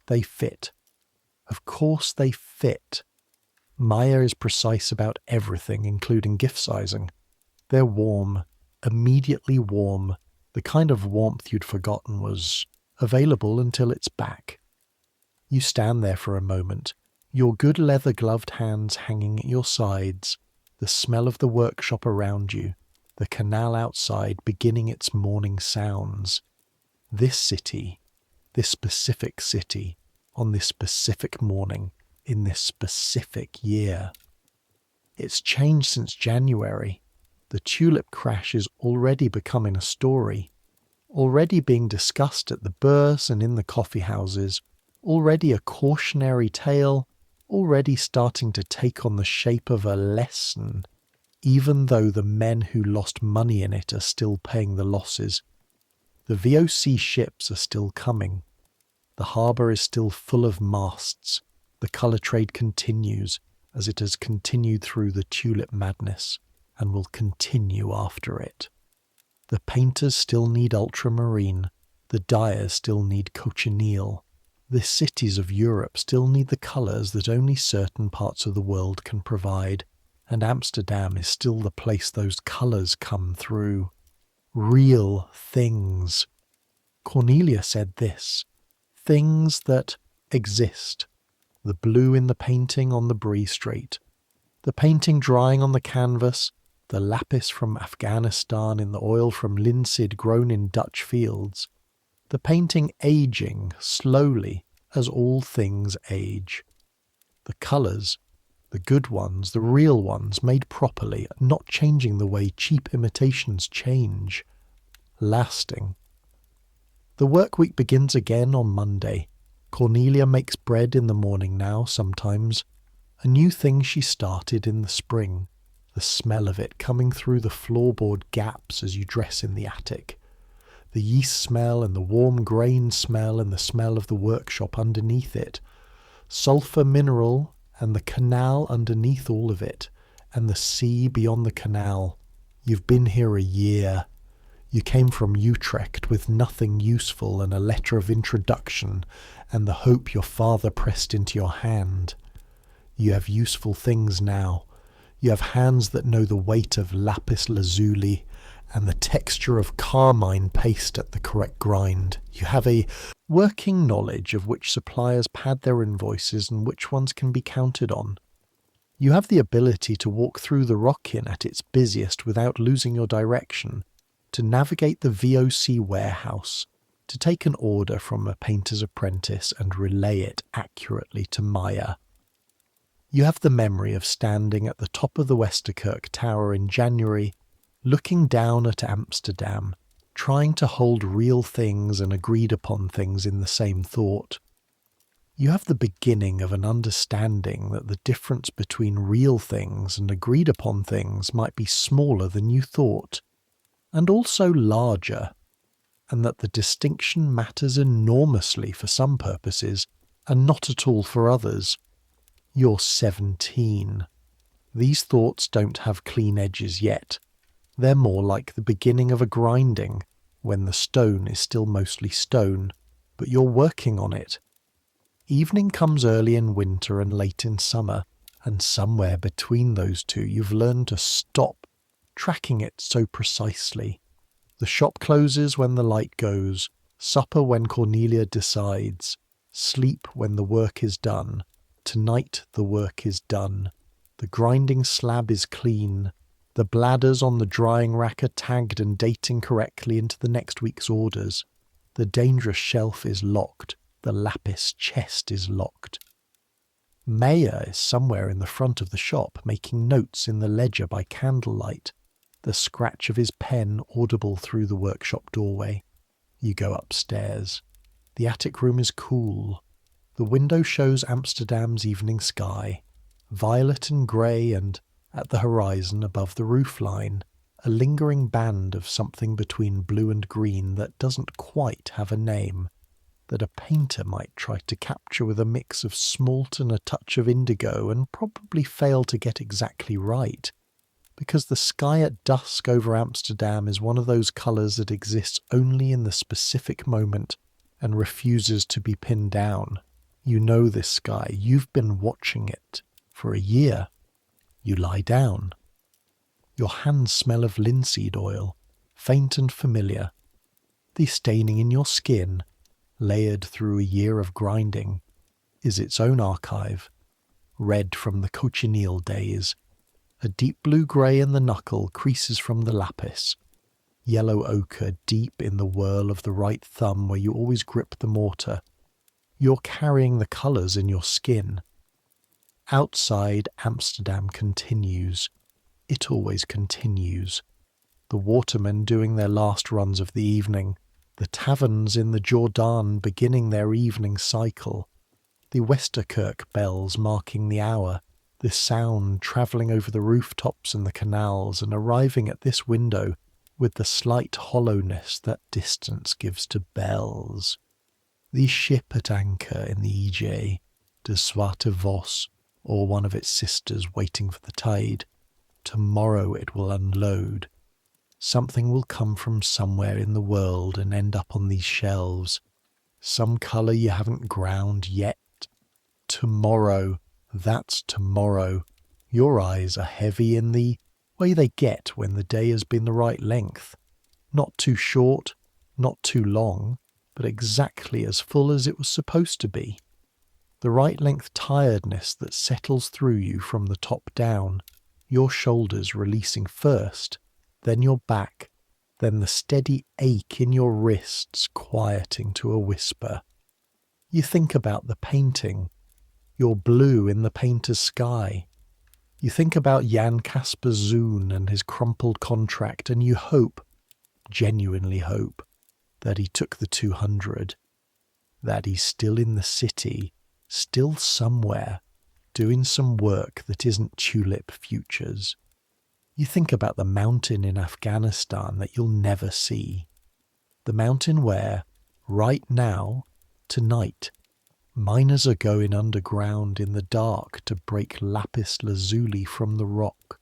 They fit. Of course they fit. Maya is precise about everything, including gift sizing. They're warm, immediately warm, the kind of warmth you'd forgotten was available until it's back. You stand there for a moment, your good leather-gloved hands hanging at your sides, the smell of the workshop around you, the canal outside beginning its morning sounds. This city, this specific city, on this specific morning, in this specific year. It's changed since January. The tulip crash is already becoming a story, already being discussed at the Bourse and in the coffee houses, already a cautionary tale, already starting to take on the shape of a lesson, even though the men who lost money in it are still paying the losses. The VOC ships are still coming. The harbour is still full of masts. The colour trade continues, as it has continued through the tulip madness, and will continue after it. The painters still need ultramarine. The dyers still need cochineal. The cities of Europe still need the colours that only certain parts of the world can provide, and Amsterdam is still the place those colours come through. Real things. Cornelia said this. Things that exist. The blue in the painting on the Brie Strait. The painting drying on the canvas. The lapis from Afghanistan in the oil from linseed grown in Dutch fields. The painting aging slowly as all things age. The colours, the good ones, the real ones, made properly, not changing the way cheap imitations change. Lasting. The work week begins again on Monday. Cornelia makes bread in the morning now, sometimes. A new thing she started in the spring. The smell of it coming through the floorboard gaps as you dress in the attic. The yeast smell and the warm grain smell and the smell of the workshop underneath it. Sulphur mineral and the canal underneath all of it. And the sea beyond the canal. You've been here a year. You came from Utrecht with nothing useful and a letter of introduction and the hope your father pressed into your hand. You have useful things now. You have hands that know the weight of lapis lazuli and the texture of carmine paste at the correct grind. You have a working knowledge of which suppliers pad their invoices and which ones can be counted on. You have the ability to walk through the Rock-In at its busiest without losing your direction, to navigate the VOC warehouse, to take an order from a painter's apprentice and relay it accurately to Maya. You have the memory of standing at the top of the Westerkerk Tower in January, looking down at Amsterdam, trying to hold real things and agreed upon things in the same thought. You have the beginning of an understanding that the difference between real things and agreed upon things might be smaller than you thought, and also larger, and that the distinction matters enormously for some purposes and not at all for others. You're 17. These thoughts don't have clean edges yet. They're more like the beginning of a grinding, when the stone is still mostly stone, but you're working on it. Evening comes early in winter and late in summer, and somewhere between those two you've learned to stop, tracking it so precisely. The shop closes when the light goes, supper when Cornelia decides, sleep when the work is done. Tonight the work is done. The grinding slab is clean. The bladders on the drying rack are tagged and dating correctly into the next week's orders. The dangerous shelf is locked. The lapis chest is locked. Maya is somewhere in the front of the shop making notes in the ledger by candlelight, the scratch of his pen audible through the workshop doorway. You go upstairs. The attic room is cool. The window shows Amsterdam's evening sky, violet and grey, and, at the horizon above the roofline, a lingering band of something between blue and green that doesn't quite have a name, that a painter might try to capture with a mix of smalt and a touch of indigo and probably fail to get exactly right, because the sky at dusk over Amsterdam is one of those colours that exists only in the specific moment and refuses to be pinned down. You know this sky. You've been watching it for a year. You lie down. Your hands smell of linseed oil, faint and familiar. The staining in your skin, layered through a year of grinding, is its own archive, red from the cochineal days. A deep blue-grey in the knuckle creases from the lapis, yellow ochre deep in the whirl of the right thumb where you always grip the mortar. You're carrying the colours in your skin. Outside, Amsterdam continues. It always continues. The watermen doing their last runs of the evening, the taverns in the Jordaan beginning their evening cycle, the Westerkerk bells marking the hour, the sound travelling over the rooftops and the canals and arriving at this window with the slight hollowness that distance gives to bells. The ship at anchor in the EJ, De Zwarte Vos, or one of its sisters waiting for the tide. Tomorrow it will unload. Something will come from somewhere in the world and end up on these shelves. Some colour you haven't ground yet. Tomorrow, that's tomorrow. Your eyes are heavy in the way they get when the day has been the right length. Not too short, not too long, but exactly as full as it was supposed to be. The right length tiredness that settles through you from the top down, your shoulders releasing first, then your back, then the steady ache in your wrists quieting to a whisper. You think about the painting, your blue in the painter's sky. You think about Jan Casper Zoon and his crumpled contract, and you hope, genuinely hope, that he took the 200, that he's still in the city, still somewhere, doing some work that isn't tulip futures. You think about the mountain in Afghanistan that you'll never see. The mountain where, right now, tonight, miners are going underground in the dark to break lapis lazuli from the rock,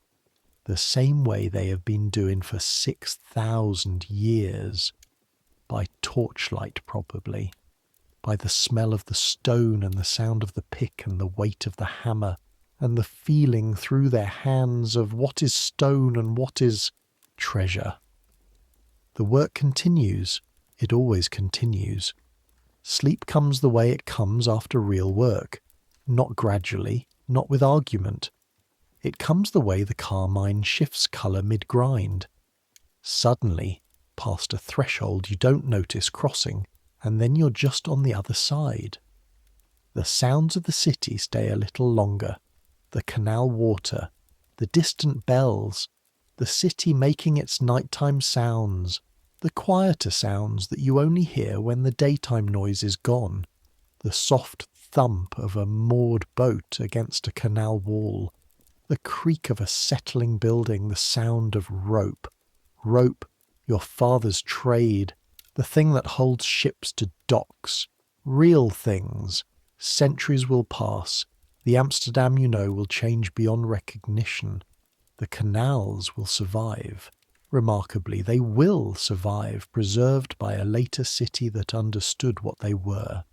the same way they have been doing for 6,000 years, by torchlight probably, by the smell of the stone and the sound of the pick and the weight of the hammer, and the feeling through their hands of what is stone and what is treasure. The work continues. It always continues. Sleep comes the way it comes after real work, not gradually, not with argument. It comes the way the carmine shifts colour mid-grind. Suddenly, past a threshold you don't notice crossing, and then you're just on the other side. The sounds of the city stay a little longer. The canal water, the distant bells, the city making its nighttime sounds, the quieter sounds that you only hear when the daytime noise is gone, the soft thump of a moored boat against a canal wall, the creak of a settling building, the sound of rope, your father's trade, the thing that holds ships to docks, real things. Centuries will pass. The Amsterdam you know will change beyond recognition. The canals will survive. Remarkably, they will survive, preserved by a later city that understood what they were.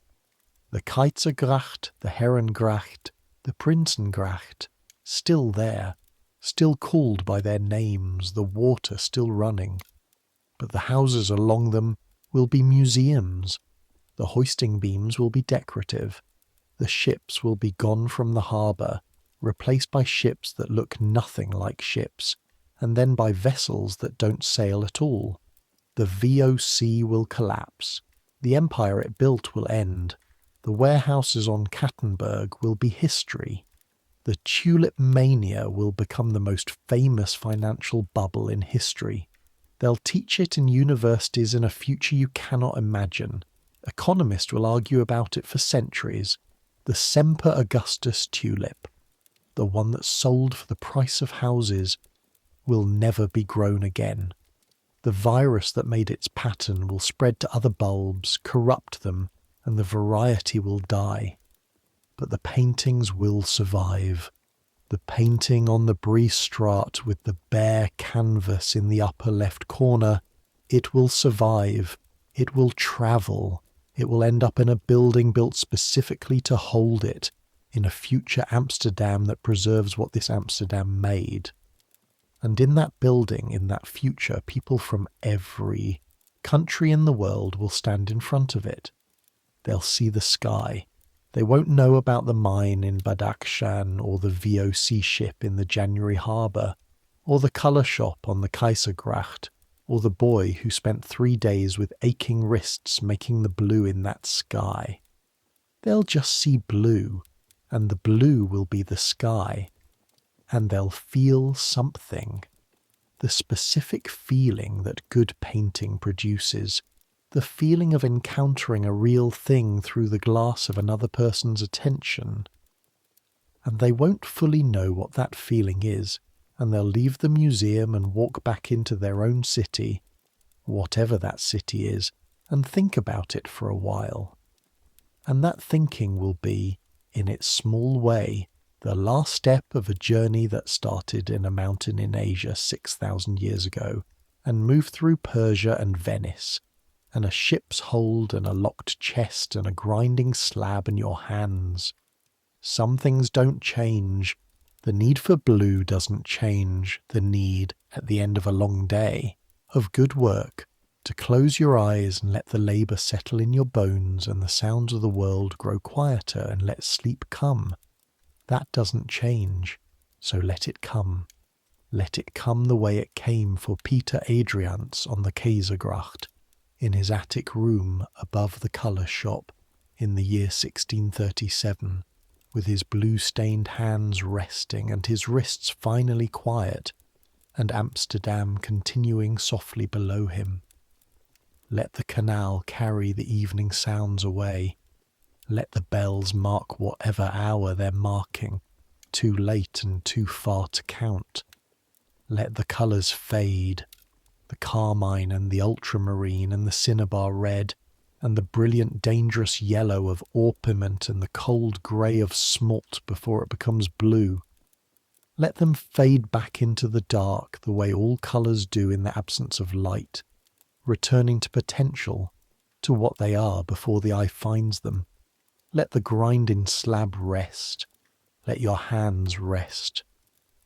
The Keizergracht, the Herengracht, the Prinsengracht, still there, still called by their names, the water still running. But the houses along them will be museums. The hoisting beams will be decorative. The ships will be gone from the harbour, replaced by ships that look nothing like ships, and then by vessels that don't sail at all. The VOC will collapse. The empire it built will end. The warehouses on Kattenberg will be history. The tulip mania will become the most famous financial bubble in history. They'll teach it in universities in a future you cannot imagine. Economists will argue about it for centuries. The Semper Augustus tulip, the one that sold for the price of houses, will never be grown again. The virus that made its pattern will spread to other bulbs, corrupt them, and the variety will die. But the paintings will survive. The painting on the Brie Straat with the bare canvas in the upper left corner, it will survive. It will travel. It will end up in a building built specifically to hold it, in a future Amsterdam that preserves what this Amsterdam made. And in that building, in that future, people from every country in the world will stand in front of it. They'll see the sky. They won't know about the mine in Badakhshan, or the VOC ship in the January harbour, or the colour shop on the Keizergracht, or the boy who spent 3 days with aching wrists making the blue in that sky. They'll just see blue, and the blue will be the sky, and they'll feel something. The specific feeling that good painting produces, the feeling of encountering a real thing through the glass of another person's attention. And they won't fully know what that feeling is, and they'll leave the museum and walk back into their own city, whatever that city is, and think about it for a while. And that thinking will be, in its small way, the last step of a journey that started in a mountain in Asia 6,000 years ago, and moved through Persia and Venice, and a ship's hold and a locked chest and a grinding slab in your hands. Some things don't change. The need for blue doesn't change the need, at the end of a long day, of good work, to close your eyes and let the labour settle in your bones and the sounds of the world grow quieter and let sleep come. That doesn't change, so let it come. Let it come the way it came for Peter Adriaenz on the Kaisergracht, in his attic room above the colour shop in the year 1637, with his blue-stained hands resting and his wrists finally quiet, and Amsterdam continuing softly below him. Let the canal carry the evening sounds away. Let the bells mark whatever hour they're marking, too late and too far to count. Let the colours fade, the carmine and the ultramarine and the cinnabar red, and the brilliant dangerous yellow of orpiment and the cold grey of smalt before it becomes blue. Let them fade back into the dark the way all colours do in the absence of light, returning to potential, to what they are before the eye finds them. Let the grinding slab rest. Let your hands rest.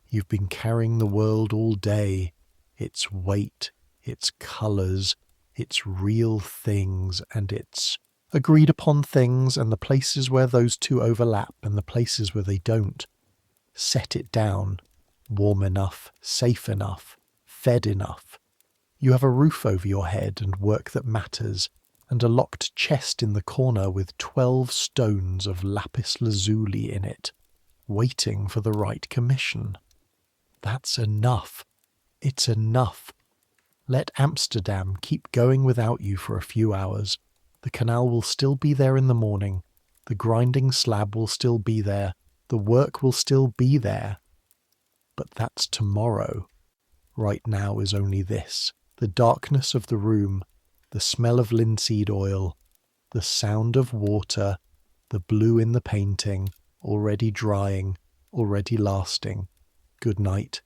You've been carrying the world all day, its weight, its colours, its real things, and its agreed upon things, and the places where those two overlap and the places where they don't. Set it down, warm enough, safe enough, fed enough. You have a roof over your head and work that matters, and a locked chest in the corner with 12 stones of lapis lazuli in it, waiting for the right commission. That's enough. It's enough. Let Amsterdam keep going without you for a few hours. The canal will still be there in the morning. The grinding slab will still be there. The work will still be there. But that's tomorrow. Right now is only this. The darkness of the room, the smell of linseed oil, the sound of water, the blue in the painting, already drying, already lasting. Good night.